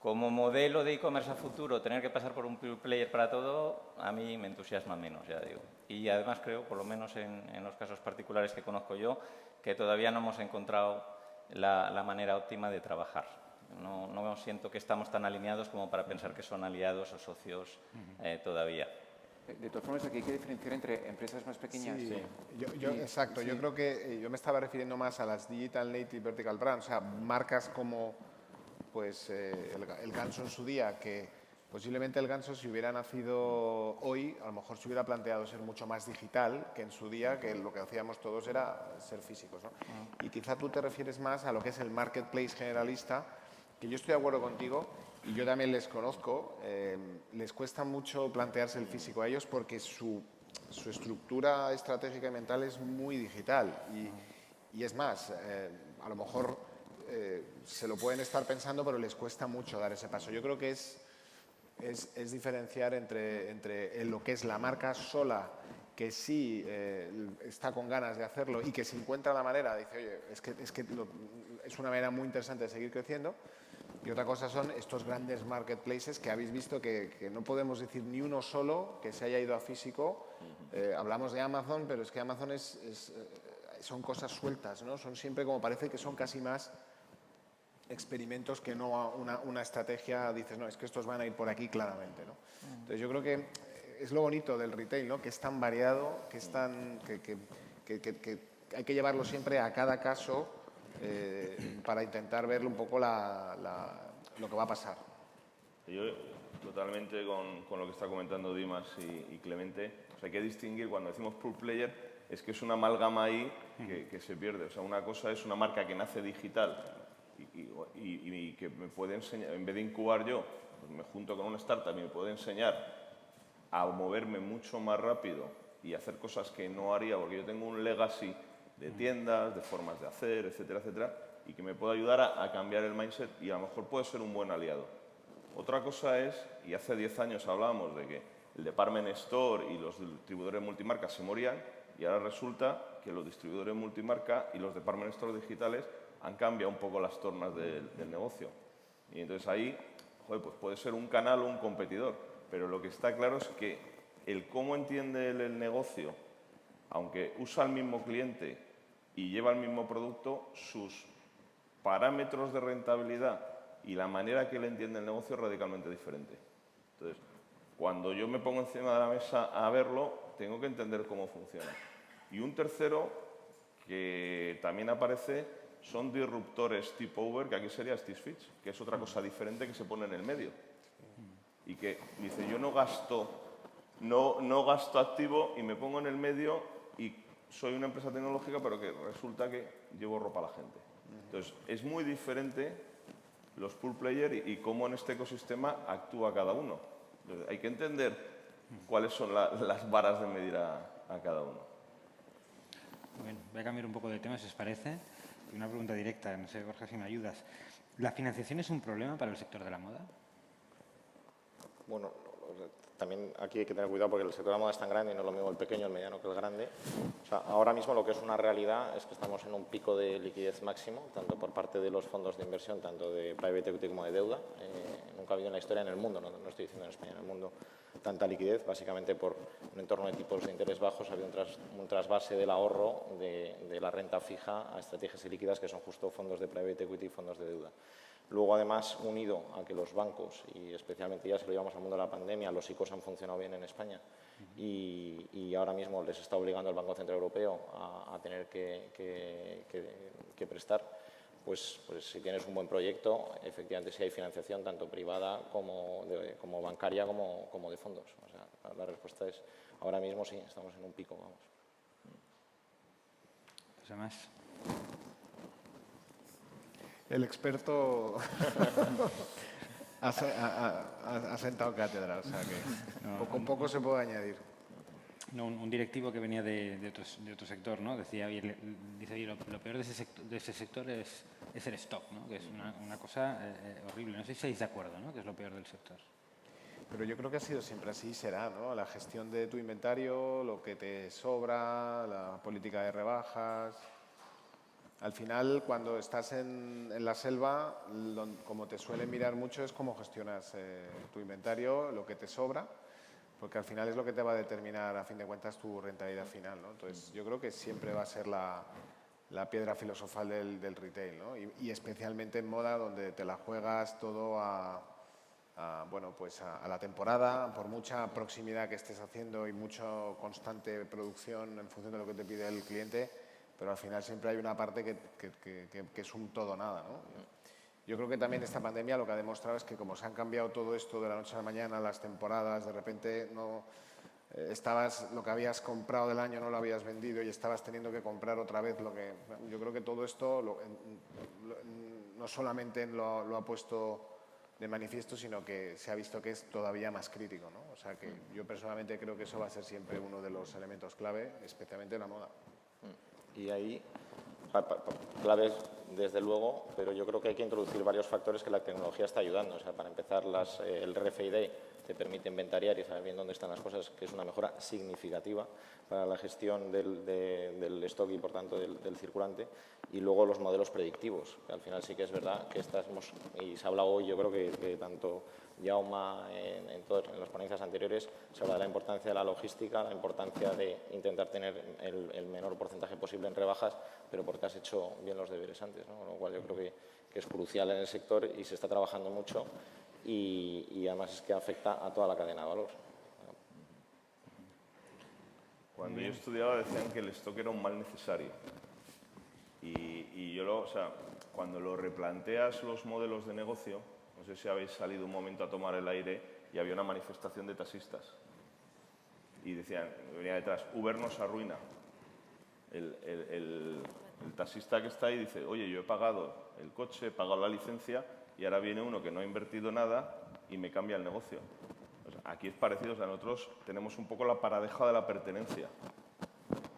Como modelo de e-commerce a futuro, tener que pasar por un Pure Player para todo, a mí me entusiasma menos, ya digo. Y además creo, por lo menos en los casos particulares que conozco yo, que todavía no hemos encontrado la manera óptima de trabajar. No siento que estamos tan alineados como para pensar que son aliados o socios todavía. De todas formas, aquí hay que diferenciar entre empresas más pequeñas. Sí. Exacto, yo creo que yo me estaba refiriendo más a las Digital Native Vertical Brands, o sea, marcas como pues, el Ganso en su día, que posiblemente el Ganso, si hubiera nacido hoy, a lo mejor se hubiera planteado ser mucho más digital que en su día, que lo que hacíamos todos era ser físicos, ¿no? Y quizá tú te refieres más a lo que es el marketplace generalista, que yo estoy de acuerdo contigo, y yo también les conozco, les cuesta mucho plantearse el físico a ellos porque su estructura estratégica y mental es muy digital. Y es más, a lo mejor se lo pueden estar pensando, pero les cuesta mucho dar ese paso. Yo creo que es diferenciar entre lo que es la marca sola, que sí está con ganas de hacerlo y que se encuentra la manera, dice, oye, es una manera muy interesante de seguir creciendo. Y otra cosa son estos grandes marketplaces que habéis visto que no podemos decir ni uno solo que se haya ido a físico. Hablamos de Amazon, pero es que Amazon son cosas sueltas, ¿no? Son siempre como parece que son casi más experimentos que no una estrategia, dices, no, es que estos van a ir por aquí claramente, ¿no? Entonces yo creo que es lo bonito del retail, ¿no? Que es tan variado, que hay que llevarlo siempre a cada caso para intentar ver un poco lo que va a pasar. Yo totalmente con lo que está comentando Dimas y Clemente. O sea, hay que distinguir, cuando decimos pure player, es que es una amalgama ahí que se pierde. O sea, una cosa es una marca que nace digital y que me puede enseñar, en vez de incubar yo, pues me junto con una startup y me puede enseñar a moverme mucho más rápido y hacer cosas que no haría porque yo tengo un legacy de tiendas, de formas de hacer, etcétera, etcétera, y que me puede ayudar a cambiar el mindset y a lo mejor puede ser un buen aliado. Otra cosa es, y hace 10 años hablábamos de que el department store y los distribuidores multimarca se morían, y ahora resulta que los distribuidores multimarca y los department stores digitales han cambiado un poco las tornas del negocio. Y entonces ahí, joder, pues puede ser un canal o un competidor, pero lo que está claro es que el cómo entiende el negocio, aunque usa el mismo cliente y lleva el mismo producto, sus parámetros de rentabilidad y la manera que él entiende el negocio es radicalmente diferente. Entonces, cuando yo me pongo encima de la mesa a verlo, tengo que entender cómo funciona. Y un tercero que también aparece son disruptores tipo Uber, que aquí sería Stitch Fitch, que es otra cosa diferente que se pone en el medio. Y que dice, yo no gasto activo y me pongo en el medio y soy una empresa tecnológica, pero que resulta que llevo ropa a la gente. Entonces, es muy diferente los pool players y cómo en este ecosistema actúa cada uno. Entonces, hay que entender cuáles son las varas de medir a cada uno. Bueno, voy a cambiar un poco de tema, si os parece. Una pregunta directa, no sé, Borja, si me ayudas. ¿La financiación es un problema para el sector de la moda? Bueno, también aquí hay que tener cuidado porque el sector de la moda es tan grande y no es lo mismo el pequeño, el mediano que el grande. O sea, ahora mismo lo que es una realidad es que estamos en un pico de liquidez máximo, tanto por parte de los fondos de inversión, tanto de private equity como de deuda. Nunca ha habido en la historia en el mundo, no estoy diciendo en España, en el mundo, tanta liquidez, básicamente por un entorno de tipos de interés bajos. Había un trasvase del ahorro de la renta fija a estrategias ilíquidas que son justo fondos de private equity y fondos de deuda. Luego, además, unido a que los bancos, y especialmente ya se lo llevamos al mundo de la pandemia, los ICOs han funcionado bien en España y ahora mismo les está obligando el Banco Central Europeo a tener que prestar, pues si tienes un buen proyecto, efectivamente sí hay financiación tanto privada como bancaria como de fondos. O sea, la respuesta es, ahora mismo sí, estamos en un pico, vamos. Pues además... El experto ha sentado cátedra, o sea que poco se puede añadir. No, un directivo que venía de otro sector, ¿no? Decía, oye, lo peor de ese sector es el stock, ¿no? Que es una cosa horrible. No sé si estáis de acuerdo, ¿no? Que es lo peor del sector. Pero yo creo que ha sido siempre así, será, ¿no? La gestión de tu inventario, lo que te sobra, la política de rebajas. Al final, cuando estás en la selva, como te suelen mirar mucho es cómo gestionas tu inventario, lo que te sobra, porque al final es lo que te va a determinar, a fin de cuentas, tu rentabilidad final, ¿no? Entonces, yo creo que siempre va a ser la la piedra filosofal del retail, ¿no? Y especialmente en moda, donde te la juegas todo bueno, pues a la temporada, por mucha proximidad que estés haciendo y mucha constante producción en función de lo que te pide el cliente, pero al final siempre hay una parte que es un todo nada, ¿no? Yo creo que también esta pandemia lo que ha demostrado es que como se han cambiado todo esto de la noche a la mañana, las temporadas, de repente no lo que habías comprado del año no lo habías vendido y estabas teniendo que comprar otra vez yo creo que todo esto no solamente lo ha puesto de manifiesto, sino que se ha visto que es todavía más crítico, ¿no? O sea que yo personalmente creo que eso va a ser siempre uno de los elementos clave, especialmente en la moda. Y ahí, claves desde luego, pero yo creo que hay que introducir varios factores que la tecnología está ayudando. O sea, para empezar, el RFID te permite inventariar y saber bien dónde están las cosas, que es una mejora significativa para la gestión del stock y, por tanto, del circulante. Y luego los modelos predictivos, que al final sí que es verdad que y se ha hablado hoy, yo creo que tanto Jaume en las ponencias anteriores se habla de la importancia de la logística, la importancia de intentar tener el menor porcentaje posible en rebajas, pero porque has hecho bien los deberes antes, ¿no? Con lo cual yo creo que es crucial en el sector y se está trabajando mucho y además es que afecta a toda la cadena de valor. Cuando yo estudiaba decían que el stock era un mal necesario. Y yo cuando lo replanteas los modelos de negocio, no sé si habéis salido un momento a tomar el aire y había una manifestación de taxistas. Y decían, venía detrás, Uber nos arruina. El taxista que está ahí dice, oye, yo he pagado el coche, he pagado la licencia y ahora viene uno que no ha invertido nada y me cambia el negocio. O sea, aquí es parecido, o sea, nosotros tenemos un poco la paradoja de la pertenencia.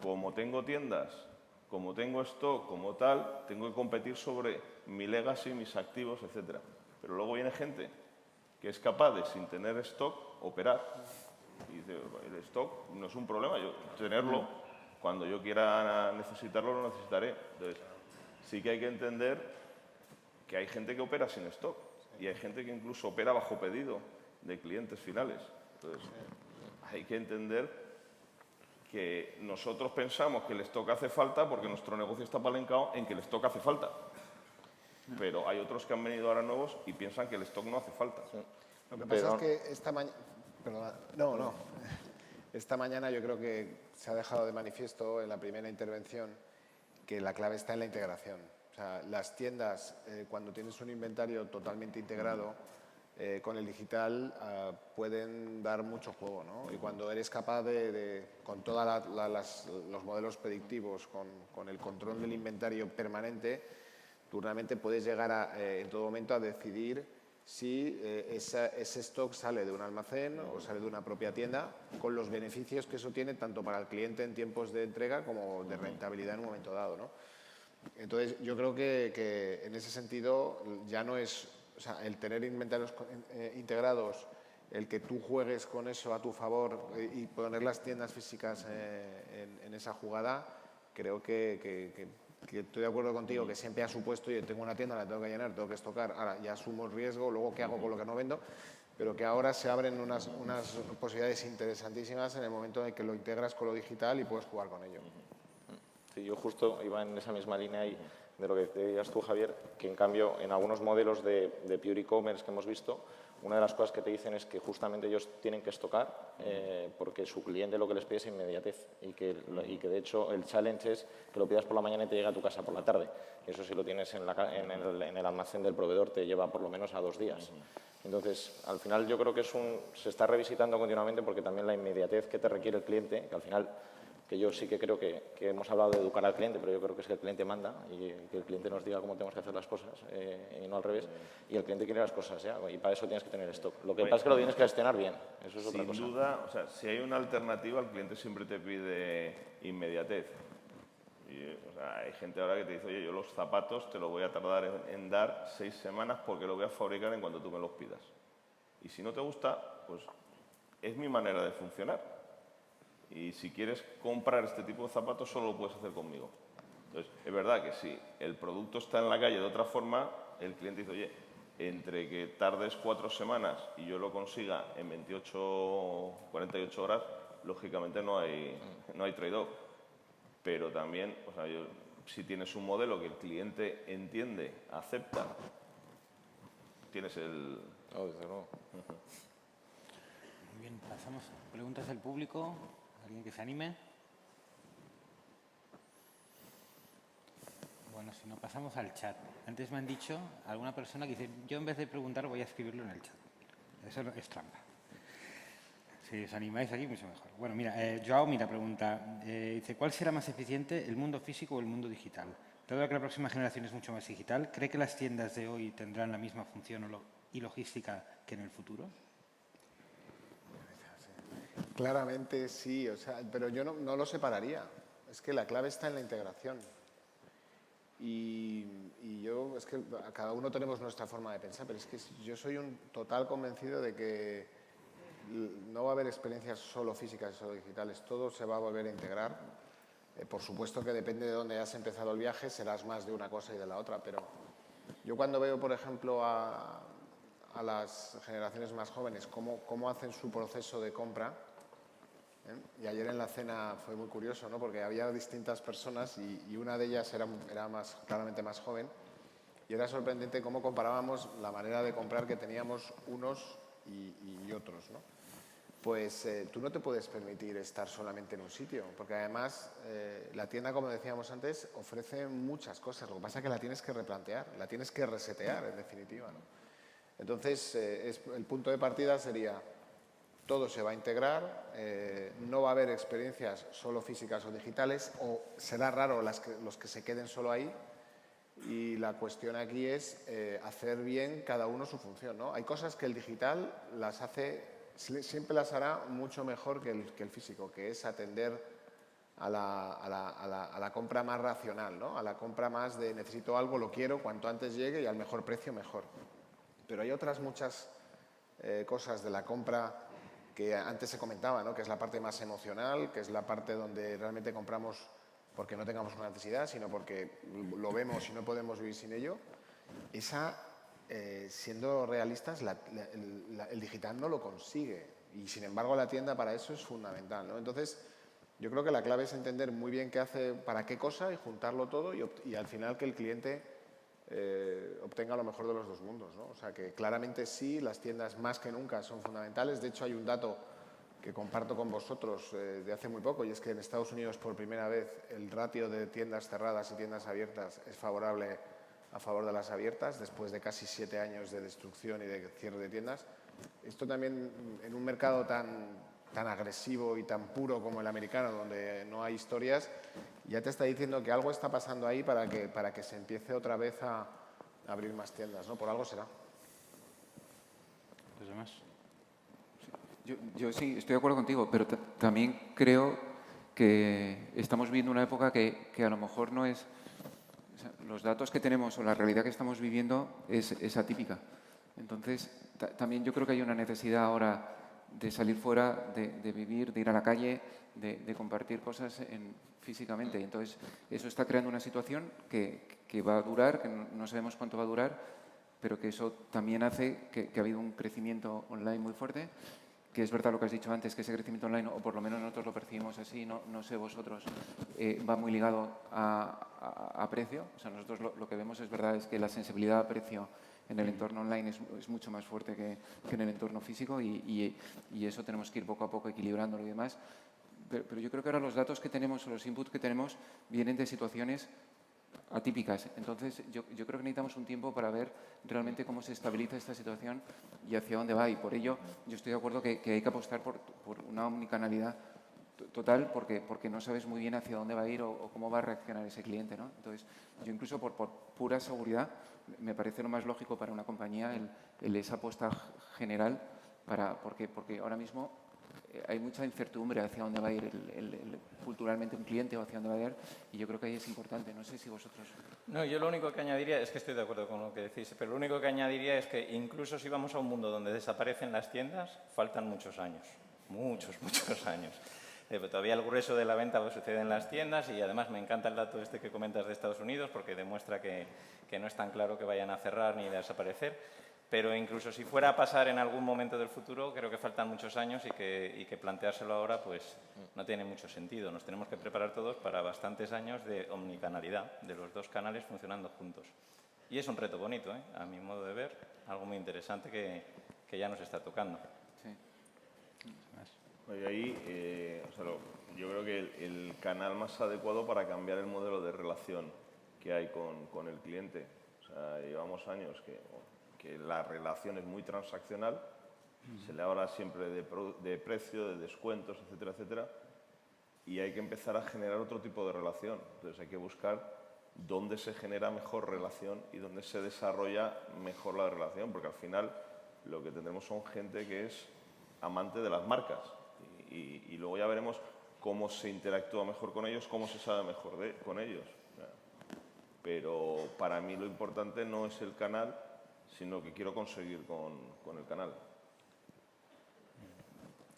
Como tengo tiendas, como tengo stock, como tal, tengo que competir sobre mi legacy, mis activos, etc. Pero luego viene gente que es capaz de, sin tener stock, operar. Y dice, el stock no es un problema, yo tenerlo, cuando yo quiera necesitarlo, lo necesitaré. Entonces, sí que hay que entender que hay gente que opera sin stock y hay gente que incluso opera bajo pedido de clientes finales. Entonces, hay que entender que nosotros pensamos que el stock hace falta porque nuestro negocio está apalancado en que el stock hace falta. Pero hay otros que han venido ahora nuevos y piensan que el stock no hace falta. Lo que pasa es que esta mañana... Esta mañana yo creo que se ha dejado de manifiesto en la primera intervención que la clave está en la integración. O sea, las tiendas, cuando tienes un inventario totalmente integrado, con el digital pueden dar mucho juego, ¿no? Y cuando eres capaz con todos los modelos predictivos, con el control del inventario permanente, tú realmente puedes llegar en todo momento a decidir si ese stock sale de un almacén o sale de una propia tienda, con los beneficios que eso tiene tanto para el cliente en tiempos de entrega como de rentabilidad en un momento dado, ¿no? Entonces, yo creo que en ese sentido ya no es... O sea, el tener inventarios integrados, el que tú juegues con eso a tu favor y poner las tiendas físicas en esa jugada, creo que estoy de acuerdo contigo, que siempre ha supuesto, yo tengo una tienda, la tengo que llenar, tengo que estocar, ahora ya asumo el riesgo, luego qué hago con lo que no vendo, pero que ahora se abren unas posibilidades interesantísimas en el momento en que lo integras con lo digital y puedes jugar con ello. Sí, yo justo iba en esa misma línea y de lo que decías tú, Javier, que en cambio en algunos modelos de pure e-commerce que hemos visto, una de las cosas que te dicen es que justamente ellos tienen que estocar porque su cliente lo que les pide es inmediatez y que de hecho el challenge es que lo pidas por la mañana y te llega a tu casa por la tarde. Eso si lo tienes en el almacén del proveedor te lleva por lo menos a 2 días. Entonces, al final yo creo que se está revisitando continuamente porque también la inmediatez que te requiere el cliente, que al final... que yo sí que creo que hemos hablado de educar al cliente, pero yo creo que es que el cliente manda y que el cliente nos diga cómo tenemos que hacer las cosas y no al revés. Y el cliente quiere las cosas ya, y para eso tienes que tener stock. Lo que pasa es que lo tienes que gestionar bien, eso es otra cosa. Sin duda, o sea, si hay una alternativa, el cliente siempre te pide inmediatez. O sea, hay gente ahora que te dice, oye, yo los zapatos te los voy a tardar en dar 6 semanas porque los voy a fabricar en cuanto tú me los pidas. Y si no te gusta, pues es mi manera de funcionar. Y si quieres comprar este tipo de zapatos, solo lo puedes hacer conmigo. Entonces, es verdad que si el producto está en la calle de otra forma, el cliente dice, oye, entre que tardes 4 semanas y yo lo consiga en 48 horas, lógicamente no hay trade-off. Pero también, o sea, yo si tienes un modelo que el cliente entiende, acepta, tienes el... Oh, desde luego. Muy bien, pasamos a preguntas del público. ¿Alguien que se anime? Bueno, si no, pasamos al chat. Antes me han dicho alguna persona que dice, yo en vez de preguntar voy a escribirlo en el chat. Eso es trampa. Si os animáis aquí, mucho mejor. Bueno, mira, Joao, pregunta, dice, ¿cuál será más eficiente, el mundo físico o el mundo digital? Dado que la próxima generación es mucho más digital, ¿cree que las tiendas de hoy tendrán la misma función y logística que en el futuro? Claramente sí, pero yo no lo separaría. Es que la clave está en la integración. Y es que cada uno tenemos nuestra forma de pensar, pero es que yo soy un total convencido de que no va a haber experiencias solo físicas y solo digitales, todo se va a volver a integrar. Por supuesto que depende de dónde hayas empezado el viaje, serás más de una cosa y de la otra, pero yo cuando veo, por ejemplo, a las generaciones más jóvenes cómo hacen su proceso de compra, y ayer en la cena fue muy curioso, ¿no? Porque había distintas personas y una de ellas era claramente más joven, y era sorprendente cómo comparábamos la manera de comprar que teníamos unos y otros, ¿no? Pues tú no te puedes permitir estar solamente en un sitio, porque además la tienda, como decíamos antes, ofrece muchas cosas. Lo que pasa es que la tienes que replantear, la tienes que resetear, en definitiva, ¿no? Entonces, el punto de partida sería, todo se va a integrar, no va a haber experiencias solo físicas o digitales, o será raro los que se queden solo ahí, y la cuestión aquí es hacer bien cada uno su función, ¿no? Hay cosas que el digital siempre las hará mucho mejor que el físico, que es atender a la compra más racional, ¿no? A la compra más de necesito algo, lo quiero, cuanto antes llegue y al mejor precio, mejor. Pero hay otras muchas cosas de la compra que antes se comentaba, ¿no? Que es la parte más emocional, que es la parte donde realmente compramos porque no tengamos una necesidad, sino porque lo vemos y no podemos vivir sin ello. Esa, siendo realistas, el digital no lo consigue, y sin embargo la tienda para eso es fundamental, ¿no? Entonces, yo creo que la clave es entender muy bien qué hace, para qué cosa, y juntarlo todo y al final que el cliente obtenga lo mejor de los dos mundos, ¿no? O sea que claramente sí, las tiendas más que nunca son fundamentales. De hecho, hay un dato que comparto con vosotros de hace muy poco, y es que en Estados Unidos por primera vez el ratio de tiendas cerradas y tiendas abiertas es favorable a favor de las abiertas, después de casi 7 años de destrucción y de cierre de tiendas. Esto también en un mercado tan agresivo y tan puro como el americano, donde no hay historias, ya te está diciendo que algo está pasando ahí para que se empiece otra vez a abrir más tiendas, ¿no? Por algo será. ¿Los demás? Yo sí, estoy de acuerdo contigo, pero también creo que estamos viviendo una época que a lo mejor no es... O sea, los datos que tenemos o la realidad que estamos viviendo es atípica. Entonces, también yo creo que hay una necesidad ahora de salir fuera, de vivir, de ir a la calle, de compartir cosas físicamente. Entonces, eso está creando una situación que va a durar, que no sabemos cuánto va a durar, pero que eso también hace que ha habido un crecimiento online muy fuerte, que es verdad lo que has dicho antes, que ese crecimiento online, o por lo menos nosotros lo percibimos así, no sé vosotros, va muy ligado a precio. O sea, nosotros lo que vemos es verdad, es que la sensibilidad a precio en el entorno online es mucho más fuerte que en el entorno físico, y eso tenemos que ir poco a poco equilibrándolo y demás. Pero yo creo que ahora los datos que tenemos o los inputs que tenemos vienen de situaciones atípicas. Entonces, yo creo que necesitamos un tiempo para ver realmente cómo se estabiliza esta situación y hacia dónde va. Y por ello, yo estoy de acuerdo que hay que apostar por una omnicanalidad total, porque no sabes muy bien hacia dónde va a ir o cómo va a reaccionar ese cliente, ¿no? Entonces, yo incluso por pura seguridad, me parece lo más lógico para una compañía esa apuesta general, porque ahora mismo hay mucha incertidumbre hacia dónde va a ir culturalmente un cliente o hacia dónde va a ir, y yo creo que ahí es importante. No sé si vosotros... No, yo lo único que añadiría, es que estoy de acuerdo con lo que decís, pero lo único que añadiría es que incluso si vamos a un mundo donde desaparecen las tiendas, faltan muchos años, muchos años. Todavía el grueso de la venta sucede en las tiendas, y además me encanta el dato este que comentas de Estados Unidos, porque demuestra que no es tan claro que vayan a cerrar ni a desaparecer. Pero incluso si fuera a pasar en algún momento del futuro, creo que faltan muchos años y que planteárselo ahora pues no tiene mucho sentido. Nos tenemos que preparar todos para bastantes años de omnicanalidad, de los dos canales funcionando juntos. Y es un reto bonito, a mi modo de ver, algo muy interesante que ya nos está tocando. Sí. Y ahí, yo creo que el canal más adecuado para cambiar el modelo de relación que hay con el cliente. O sea, llevamos años que la relación es muy transaccional, se le habla siempre de precio, de descuentos, etcétera, etcétera, y hay que empezar a generar otro tipo de relación. Entonces hay que buscar dónde se genera mejor relación y dónde se desarrolla mejor la relación, porque al final lo que tendremos son gente que es amante de las marcas y luego ya veremos cómo se interactúa mejor con ellos, cómo se sabe mejor con ellos. Pero para mí lo importante no es el canal, sino que quiero conseguir con el canal.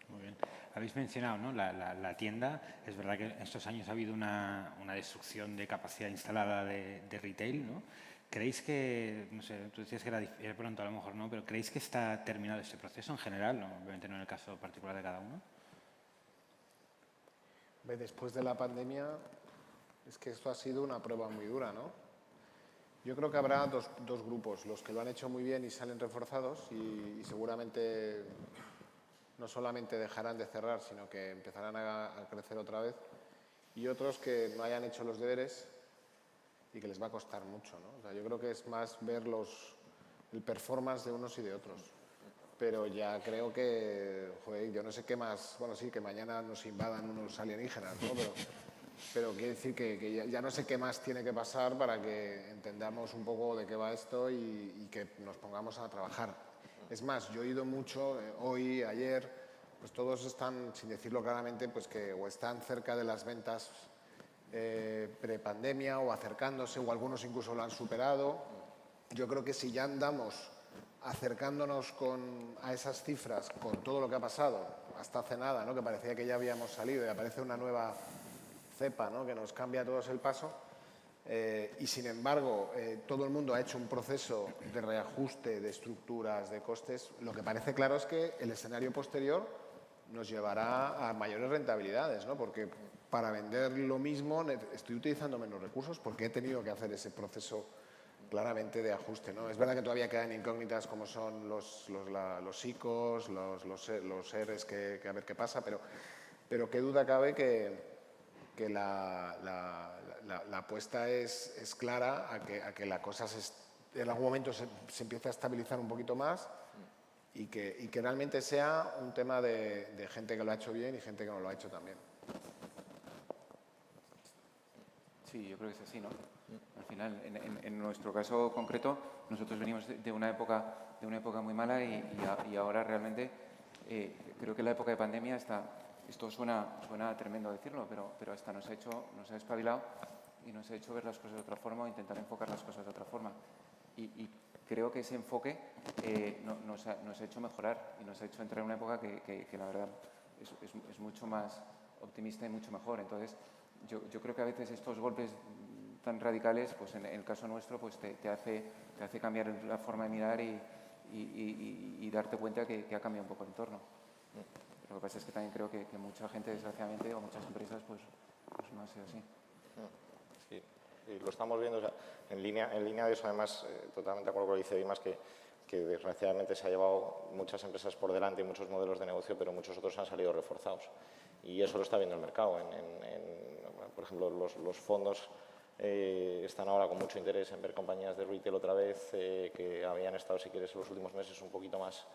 Muy bien. Habéis mencionado, ¿no?, la tienda. Es verdad que en estos años ha habido una destrucción de capacidad instalada de retail, ¿no? ¿Creéis que, no sé, tú decías que era pronto, a lo mejor no, pero ¿creéis que está terminado este proceso en general, ¿no? Obviamente no en el caso particular de cada uno? Después de la pandemia, es que esto ha sido una prueba muy dura, ¿no? Yo creo que habrá dos grupos, los que lo han hecho muy bien y salen reforzados y seguramente no solamente dejarán de cerrar, sino que empezarán a crecer otra vez, y otros que no hayan hecho los deberes y que les va a costar mucho, ¿no? O sea, yo creo que es más ver el performance de unos y de otros. Pero ya creo que, joder, yo no sé qué más, bueno, sí, que mañana nos invadan unos alienígenas, ¿no? Pero quiere decir que ya no sé qué más tiene que pasar para que entendamos un poco de qué va esto y que nos pongamos a trabajar. Es más, yo he oído mucho, hoy, ayer, pues todos están, sin decirlo claramente, pues que o están cerca de las ventas prepandemia o acercándose, o algunos incluso lo han superado. Yo creo que si ya andamos acercándonos a esas cifras con todo lo que ha pasado, hasta hace nada, ¿no?, que parecía que ya habíamos salido y aparece una nueva cepa, ¿no?, que nos cambia a todos el paso, y sin embargo todo el mundo ha hecho un proceso de reajuste de estructuras, de costes. Lo que parece claro es que el escenario posterior nos llevará a mayores rentabilidades, ¿no?, porque para vender lo mismo estoy utilizando menos recursos porque he tenido que hacer ese proceso claramente de ajuste, ¿no? Es verdad que todavía quedan incógnitas como son los ICOs, los ERES, que a ver qué pasa, pero qué duda cabe que la apuesta es clara a que la cosa en algún momento se empiece a estabilizar un poquito más y que realmente sea un tema de gente que lo ha hecho bien y gente que no lo ha hecho tan bien. Sí, yo creo que es así, ¿no? Al final, en nuestro caso concreto, nosotros venimos de una época muy mala y ahora realmente creo que la época de pandemia esto suena tremendo decirlo, pero hasta nos ha espabilado y nos ha hecho ver las cosas de otra forma o intentar enfocar las cosas de otra forma. Y creo que ese enfoque nos ha hecho mejorar y nos ha hecho entrar en una época que la verdad es mucho más optimista y mucho mejor. Entonces, yo creo que a veces estos golpes tan radicales, pues en el caso nuestro, pues te hace cambiar la forma de mirar y darte cuenta que ha cambiado un poco el entorno. Lo que pasa es que también creo que mucha gente, desgraciadamente, o muchas empresas, pues no ha sido así. Sí, y lo estamos viendo, o sea, en línea de eso, además, totalmente de acuerdo con lo que dice Dimas, que desgraciadamente se ha llevado muchas empresas por delante y muchos modelos de negocio, pero muchos otros han salido reforzados. Y eso lo está viendo el mercado. Por ejemplo, los fondos están ahora con mucho interés en ver compañías de retail otra vez, que habían estado, si quieres, en los últimos meses un poquito más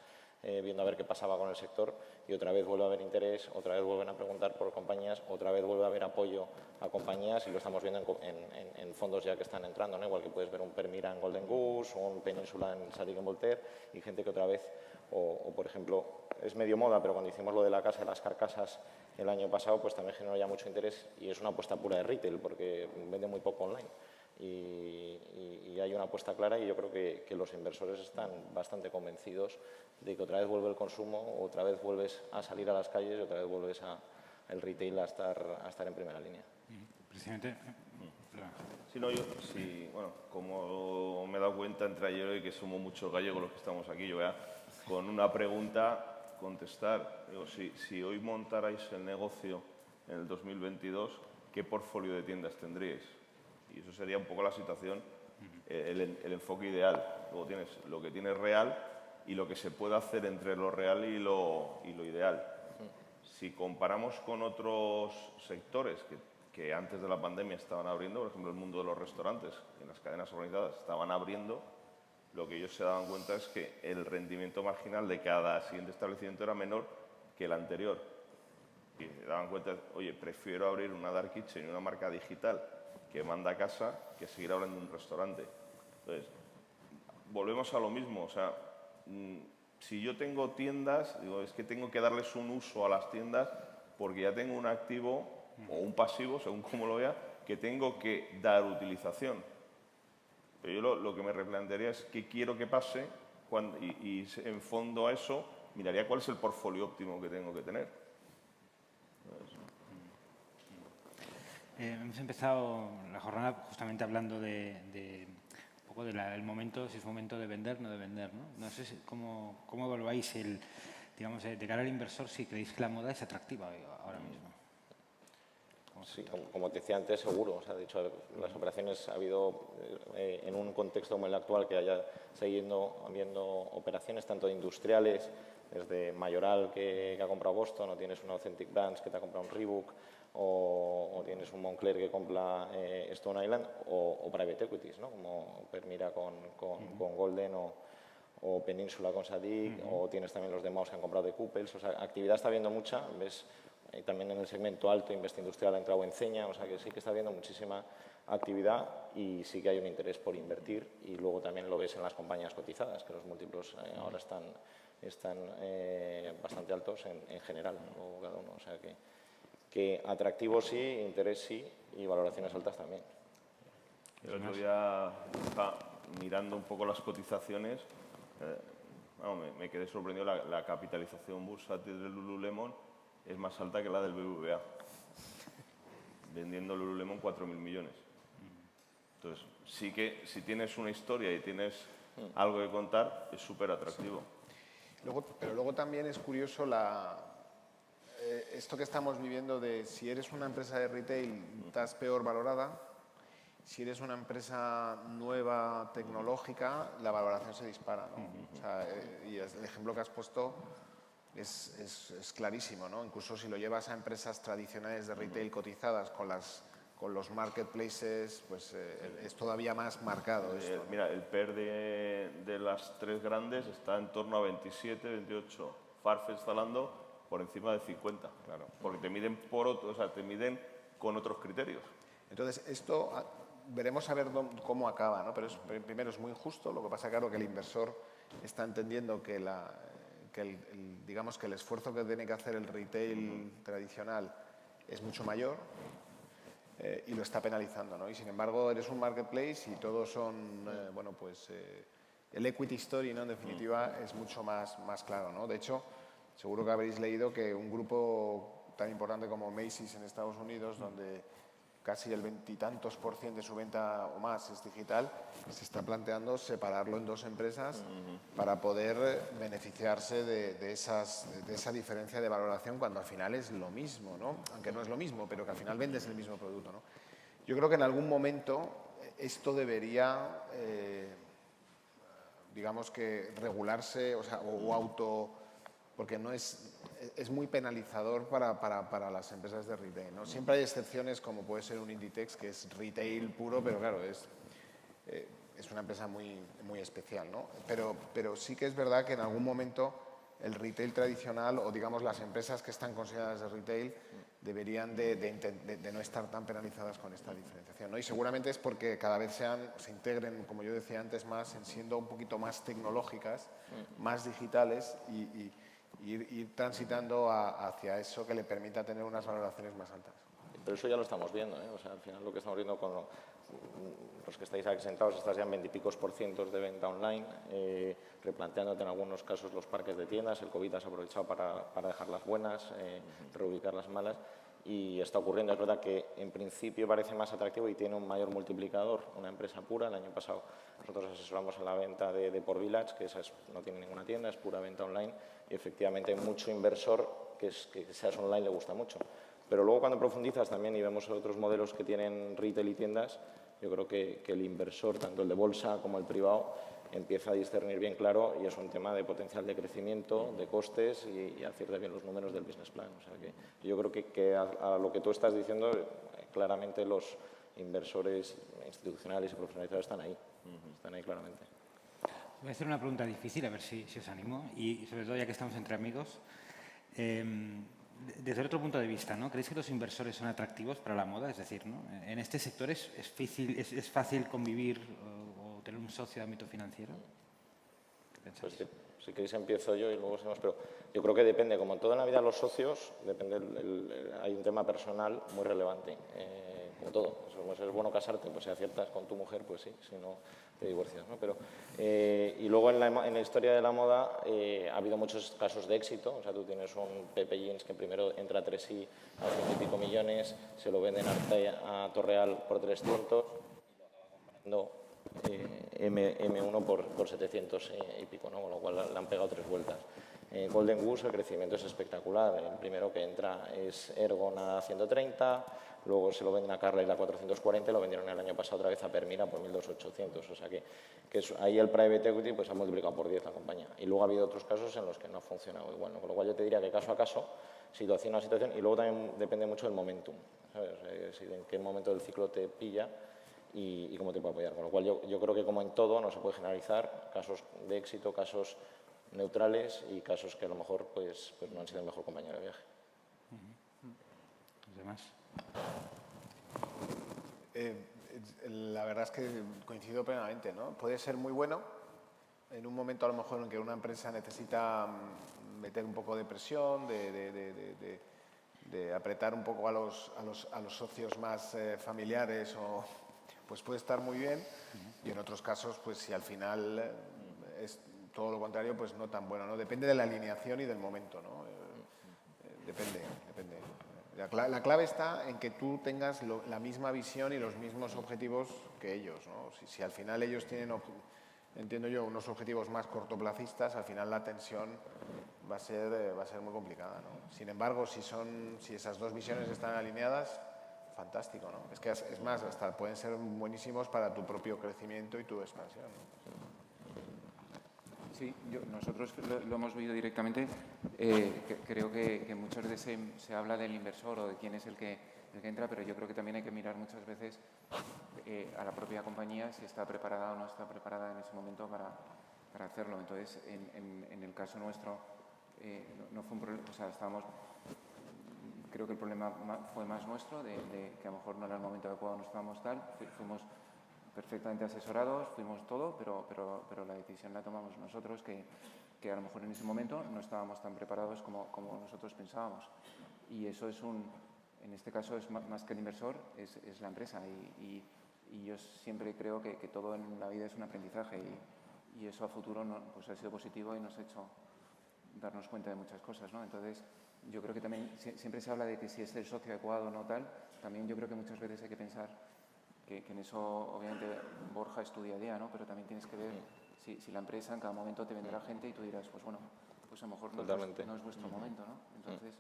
viendo a ver qué pasaba con el sector, y otra vez vuelve a haber interés, otra vez vuelven a preguntar por compañías, otra vez vuelve a haber apoyo a compañías, y lo estamos viendo en fondos ya que están entrando, ¿no? Igual que puedes ver un Permira en Golden Goose, o un Península en Salic en Voltaire, y gente que otra vez, o por ejemplo, es medio moda, pero cuando hicimos lo de la casa de las carcasas el año pasado, pues también generó ya mucho interés, y es una apuesta pura de retail, porque vende muy poco online. Y hay una apuesta clara, y yo creo que los inversores están bastante convencidos de que otra vez vuelve el consumo, otra vez vuelves a salir a las calles y otra vez vuelves el retail a estar en primera línea. Precisamente, Sí, no, bueno, como me he dado cuenta entre ayer y hoy que somos muchos gallegos los que estamos aquí, yo voy a, con una pregunta, contestar. Digo, si hoy montarais el negocio en el 2022, ¿qué portfolio de tiendas tendríais? Y eso sería un poco la situación, el enfoque ideal. Luego tienes lo que tienes real y lo que se puede hacer entre lo real y lo ideal. Si comparamos con otros sectores que antes de la pandemia estaban abriendo, por ejemplo, el mundo de los restaurantes, en las cadenas organizadas estaban abriendo, lo que ellos se daban cuenta es que el rendimiento marginal de cada siguiente establecimiento era menor que el anterior. Y se daban cuenta, oye, prefiero abrir una dark kitchen y una marca digital que manda a casa que seguir abriendo un restaurante. Entonces, volvemos a lo mismo, o sea, si yo tengo tiendas, digo, es que tengo que darles un uso a las tiendas porque ya tengo un activo o un pasivo, según como lo vea, que tengo que dar utilización. Pero yo lo que me replantearía es qué quiero que pase y en fondo a eso miraría cuál es el portfolio óptimo que tengo que tener. Hemos empezado la jornada justamente hablando de un poco del momento, si es momento de vender, no de vender, ¿no? No sé cómo evaluáis digamos, de cara al inversor, si creéis que la moda es atractiva ahora mismo. Sí, como te decía antes, seguro. O sea, de hecho, las operaciones ha habido, en un contexto como el actual, que haya seguido habiendo operaciones tanto industriales, desde Mayoral que ha comprado Boston, o tienes una Authentic Brands que te ha comprado un Reebok, o tienes un Moncler que compra Stone Island, o private equities, ¿no? Como Permira con Golden o Península con Sadik, o tienes también los de Maus que han comprado de Couples. O sea, actividad está habiendo mucha, ves. También en el segmento alto, Invest Industrial ha entrado en Ceña, o sea que sí que está habiendo muchísima actividad y sí que hay un interés por invertir, y luego también lo ves en las compañías cotizadas, que los múltiplos ahora están bastante altos en general, ¿no? Cada uno, o sea que atractivo sí, interés sí y valoraciones altas también. El otro día, mirando un poco las cotizaciones, me quedé sorprendido. La capitalización bursátil del Lululemon es más alta que la del BBVA, vendiendo Lululemon 4.000 millones. Entonces, sí que si tienes una historia y tienes algo que contar, es súper atractivo. Pero luego también es curioso esto que estamos viviendo de si eres una empresa de retail, estás peor valorada. Si eres una empresa nueva, tecnológica, la valoración se dispara, ¿no? O sea, y el ejemplo que has puesto es clarísimo, ¿no? Incluso si lo llevas a empresas tradicionales de retail cotizadas con los marketplaces, pues es todavía más marcado esto, ¿no? Mira, el PER de las tres grandes está en torno a 27, 28. Farfetch está hablando por encima de 50, claro, porque te miden te miden con otros criterios. Entonces, esto veremos a ver cómo acaba, ¿no? Pero primero es muy injusto. Lo que pasa, claro, que el inversor está entendiendo que digamos que el esfuerzo que tiene que hacer el retail tradicional es mucho mayor y lo está penalizando, ¿no? Y sin embargo eres un marketplace y todos son, el equity story, ¿no? En definitiva es mucho más claro, ¿no? De hecho, seguro que habréis leído que un grupo tan importante como Macy's en Estados Unidos, donde casi el 20 y tantos % de su venta o más es digital, se está planteando separarlo en dos empresas para poder beneficiarse de esa diferencia de valoración, cuando al final es lo mismo, ¿no? Aunque no es lo mismo, pero que al final vendes el mismo producto, ¿no? Yo creo que en algún momento esto debería, digamos que regularse, porque no es muy penalizador para las empresas de retail, ¿no? Siempre hay excepciones, como puede ser un Inditex, que es retail puro, pero claro, es una empresa muy, muy especial, ¿no? Pero sí que es verdad que en algún momento el retail tradicional, o digamos las empresas que están consideradas de retail, deberían de no estar tan penalizadas con esta diferenciación, ¿no? Y seguramente es porque cada vez se integren, como yo decía antes, más en siendo un poquito más tecnológicas, más digitales, y ir transitando hacia eso que le permita tener unas valoraciones más altas. Pero eso ya lo estamos viendo, ¿eh? O sea, al final lo que estamos viendo con los que estáis aquí sentados, estás ya en 20 y picos % de venta online, replanteándote en algunos casos los parques de tiendas. El COVID has aprovechado para dejar las buenas, reubicar las malas, y está ocurriendo. Es verdad que en principio parece más atractivo y tiene un mayor multiplicador una empresa pura. El año pasado nosotros asesoramos en la venta de Deport Village, que esa no tiene ninguna tienda, es pura venta online, y efectivamente hay mucho inversor que seas online le gusta mucho. Pero luego cuando profundizas también y vemos otros modelos que tienen retail y tiendas, yo creo que el inversor, tanto el de bolsa como el privado, empieza a discernir bien claro y es un tema de potencial de crecimiento, de costes y acierta bien los números del business plan. O sea que yo creo que a lo que tú estás diciendo, claramente los inversores institucionales y profesionalizados están ahí. Están ahí claramente. Voy a hacer una pregunta difícil, a ver si os animo, y sobre todo ya que estamos entre amigos. Desde el otro punto de vista, ¿no? ¿Creéis que los inversores son atractivos para la moda? Es decir, ¿no? En este sector es fácil convivir o tener un socio de ámbito financiero. ¿Qué pensáis? Pues si queréis empiezo yo y luego seguimos, pero yo creo que depende, como en toda la vida los socios, depende hay un tema personal muy relevante, como todo. Pues es bueno casarte, pues si aciertas con tu mujer, pues sí, si no te divorcias, ¿no? Pero, y luego en la historia de la moda ha habido muchos casos de éxito. O sea, tú tienes un Pepe Jeans que primero entra a 3i a 100 y pico millones, se lo venden a Torreal por 300 y lo acaba comprando M1 por 700 y pico, ¿no? Con lo cual le han pegado 3 vueltas. Golden Goose, el crecimiento es espectacular. El primero que entra es Ergon a 130, luego se lo venden a Carlyle a 440 y lo vendieron el año pasado otra vez a Permira por 1.800. O sea que ahí el private equity pues, ha multiplicado por 10 la compañía. Y luego ha habido otros casos en los que no ha funcionado igual, ¿no? Con lo cual yo te diría que caso a caso, situación a situación, y luego también depende mucho del momentum, ¿sabes? En qué momento del ciclo te pilla y cómo te puede apoyar. Con lo cual yo creo que como en todo no se puede generalizar, casos de éxito, casos neutrales y casos que a lo mejor pues no han sido el mejor compañero de viaje. ¿Los demás? La verdad es que coincido plenamente, ¿no? Puede ser muy bueno en un momento a lo mejor en que una empresa necesita meter un poco de presión, de apretar un poco a los socios más familiares, pues puede estar muy bien. Y en otros casos, pues si al final es todo lo contrario, pues no tan bueno, ¿no? Depende de la alineación y del momento, ¿no? Depende. La clave está en que tú tengas la misma visión y los mismos objetivos que ellos, ¿no? Si al final ellos tienen, entiendo yo, unos objetivos más cortoplacistas, al final la tensión va a ser muy complicada, ¿no? Sin embargo, si esas dos visiones están alineadas, fantástico, ¿no? Es que es más, hasta pueden ser buenísimos para tu propio crecimiento y tu expansión, ¿no? Sí, nosotros lo hemos vivido directamente. Creo que muchas veces se habla del inversor o de quién es el que entra, pero yo creo que también hay que mirar muchas veces a la propia compañía si está preparada o no está preparada en ese momento para hacerlo. Entonces, en el caso nuestro, no fue un problema, o sea, creo que el problema fue más nuestro, de que a lo mejor no era el momento adecuado, no estábamos tal, fuimos perfectamente asesorados, fuimos todo, pero la decisión la tomamos nosotros, que a lo mejor en ese momento no estábamos tan preparados como nosotros pensábamos. Y eso en este caso es más que el inversor, es la empresa. Y yo siempre creo que todo en la vida es un aprendizaje y eso a futuro pues ha sido positivo y nos ha hecho darnos cuenta de muchas cosas, ¿no? Entonces, yo creo que también siempre se habla de que si es el socio adecuado o no tal, también yo creo que muchas veces hay que pensar que en eso obviamente Borja estudia a día, ¿no? Pero también tienes que ver si la empresa en cada momento te vendrá gente y tú dirás, pues bueno, pues a lo mejor no es vuestro momento, ¿no? Entonces,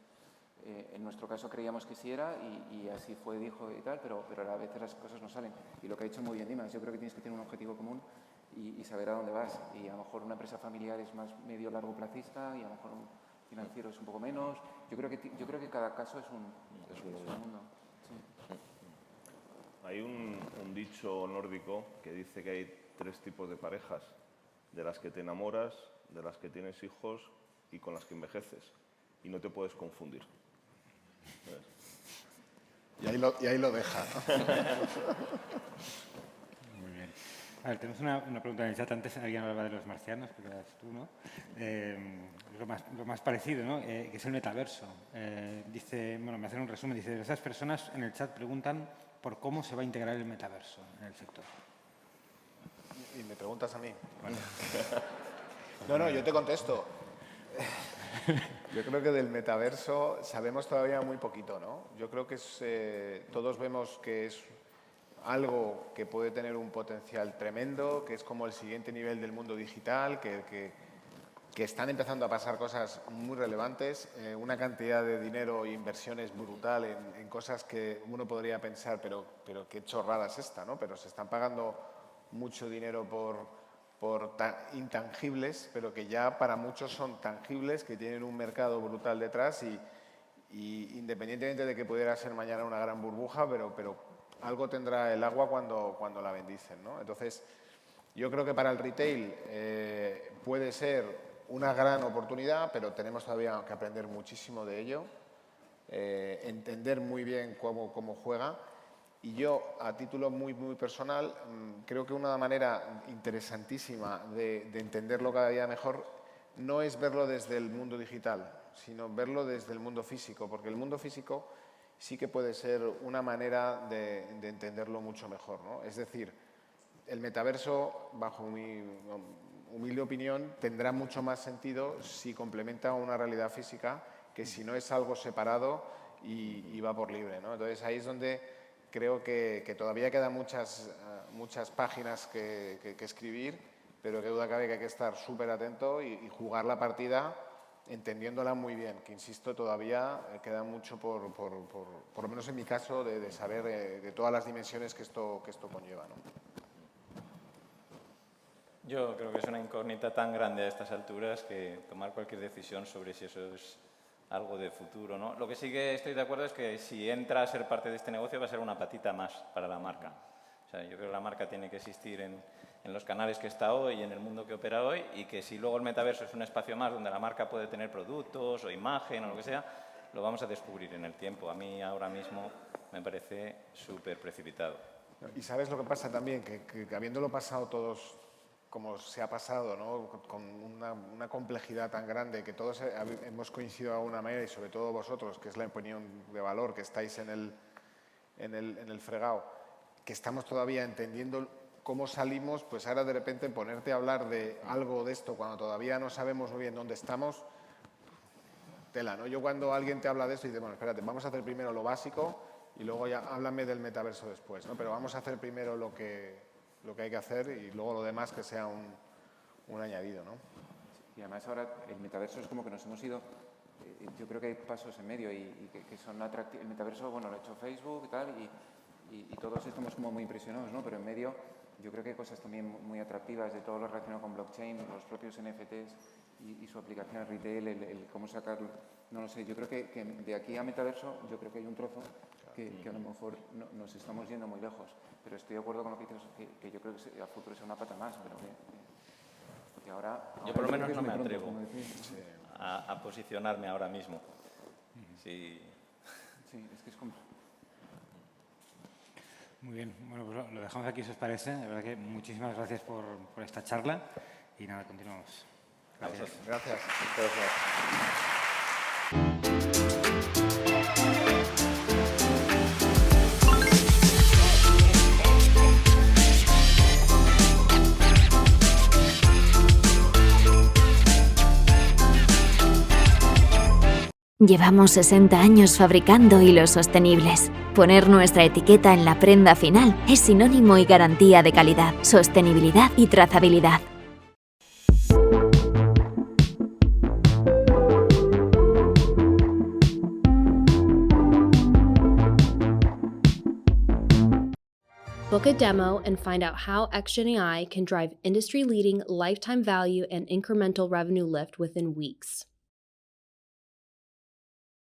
en nuestro caso creíamos que sí era y así fue, dijo y tal, pero a veces las cosas no salen. Y lo que ha dicho muy bien Dimas, yo creo que tienes que tener un objetivo común y saber a dónde vas. Y a lo mejor una empresa familiar es más medio-largo placista y a lo mejor un financiero es un poco menos. Yo creo que cada caso es un mundo. Sí. Hay un dicho nórdico que dice que hay 3 tipos de parejas, de las que te enamoras, de las que tienes hijos y con las que envejeces. Y no te puedes confundir. Y ahí lo deja, ¿no? Muy bien. A ver, tenemos una pregunta en el chat. Antes alguien hablaba de los marcianos, pero eras tú, ¿no? Lo más parecido, ¿no? Que es el metaverso. Dice, bueno, me hacen un resumen. Dice, esas personas en el chat preguntan por cómo se va a integrar el metaverso en el sector. Y me preguntas a mí. Bueno. No, yo te contesto. Yo creo que del metaverso sabemos todavía muy poquito, ¿no? Yo creo que todos vemos que es algo que puede tener un potencial tremendo, que es como el siguiente nivel del mundo digital, que están empezando a pasar cosas muy relevantes, una cantidad de dinero e inversiones brutal en cosas que uno podría pensar, pero qué chorrada es esta, ¿no? Pero se están pagando mucho dinero por intangibles, pero que ya para muchos son tangibles, que tienen un mercado brutal detrás y independientemente de que pudiera ser mañana una gran burbuja, pero algo tendrá el agua cuando la bendicen, ¿no? Entonces, yo creo que para el retail puede ser una gran oportunidad, pero tenemos todavía que aprender muchísimo de ello, entender muy bien cómo juega. Y yo, a título muy personal, creo que una manera interesantísima de entenderlo cada día mejor no es verlo desde el mundo digital, sino verlo desde el mundo físico, porque el mundo físico sí que puede ser una manera de entenderlo mucho mejor, ¿no? Es decir, el metaverso, bajo mi humilde opinión, tendrá mucho más sentido si complementa una realidad física que si no es algo separado y va por libre, ¿no? Entonces, ahí es donde creo que todavía quedan muchas páginas que escribir, pero que duda cabe que hay que estar súper atento y jugar la partida entendiéndola muy bien, que insisto, todavía queda mucho por lo menos en mi caso, de saber de todas las dimensiones que esto conlleva, ¿no? Yo creo que es una incógnita tan grande a estas alturas que tomar cualquier decisión sobre si eso es algo de futuro, ¿no? Lo que sí que estoy de acuerdo es que si entra a ser parte de este negocio va a ser una patita más para la marca. O sea, yo creo que la marca tiene que existir en los canales que está hoy, en el mundo que opera hoy, y que si luego el metaverso es un espacio más donde la marca puede tener productos o imagen o lo que sea, lo vamos a descubrir en el tiempo. A mí ahora mismo me parece súper precipitado. Y ¿sabes lo que pasa también? Que habiéndolo pasado todos como se ha pasado, ¿no? Con una complejidad tan grande, que todos hemos coincidido de alguna manera, y sobre todo vosotros, que es la opinión de valor, que estáis en el fregado, que estamos todavía entendiendo cómo salimos, pues ahora de repente ponerte a hablar de algo de esto cuando todavía no sabemos muy bien dónde estamos, tela, ¿no? Yo cuando alguien te habla de esto, dice, bueno, espérate, vamos a hacer primero lo básico y luego ya háblame del metaverso después, ¿no? Pero vamos a hacer primero lo que hay que hacer y luego lo demás que sea un añadido, ¿no? Y además ahora el metaverso es como que nos hemos ido, yo creo que hay pasos en medio y que son atractivos. El metaverso, bueno, lo ha hecho Facebook y tal, y todos estamos como muy impresionados, ¿no? Pero en medio yo creo que hay cosas también muy atractivas de todo lo relacionado con blockchain, los propios NFTs y su aplicación al retail, el cómo sacarlo. No lo sé, yo creo que de aquí a metaverso yo creo que hay un trozo que a lo mejor nos estamos yendo muy lejos. Pero estoy de acuerdo con lo que dices, que yo creo que a futuro sea una pata más, pero que ahora... Yo por lo menos no me atrevo a posicionarme ahora mismo. Sí, es que es como... Muy bien, bueno, pues lo dejamos aquí si os parece. De verdad que muchísimas gracias por esta charla y nada, continuamos. Gracias. Gracias. Llevamos 60 años fabricando hilos sostenibles. Poner nuestra etiqueta en la prenda final es sinónimo y garantía de calidad, sostenibilidad y trazabilidad. Book a demo and find out how ActionAI can drive industry-leading lifetime value and incremental revenue lift within weeks.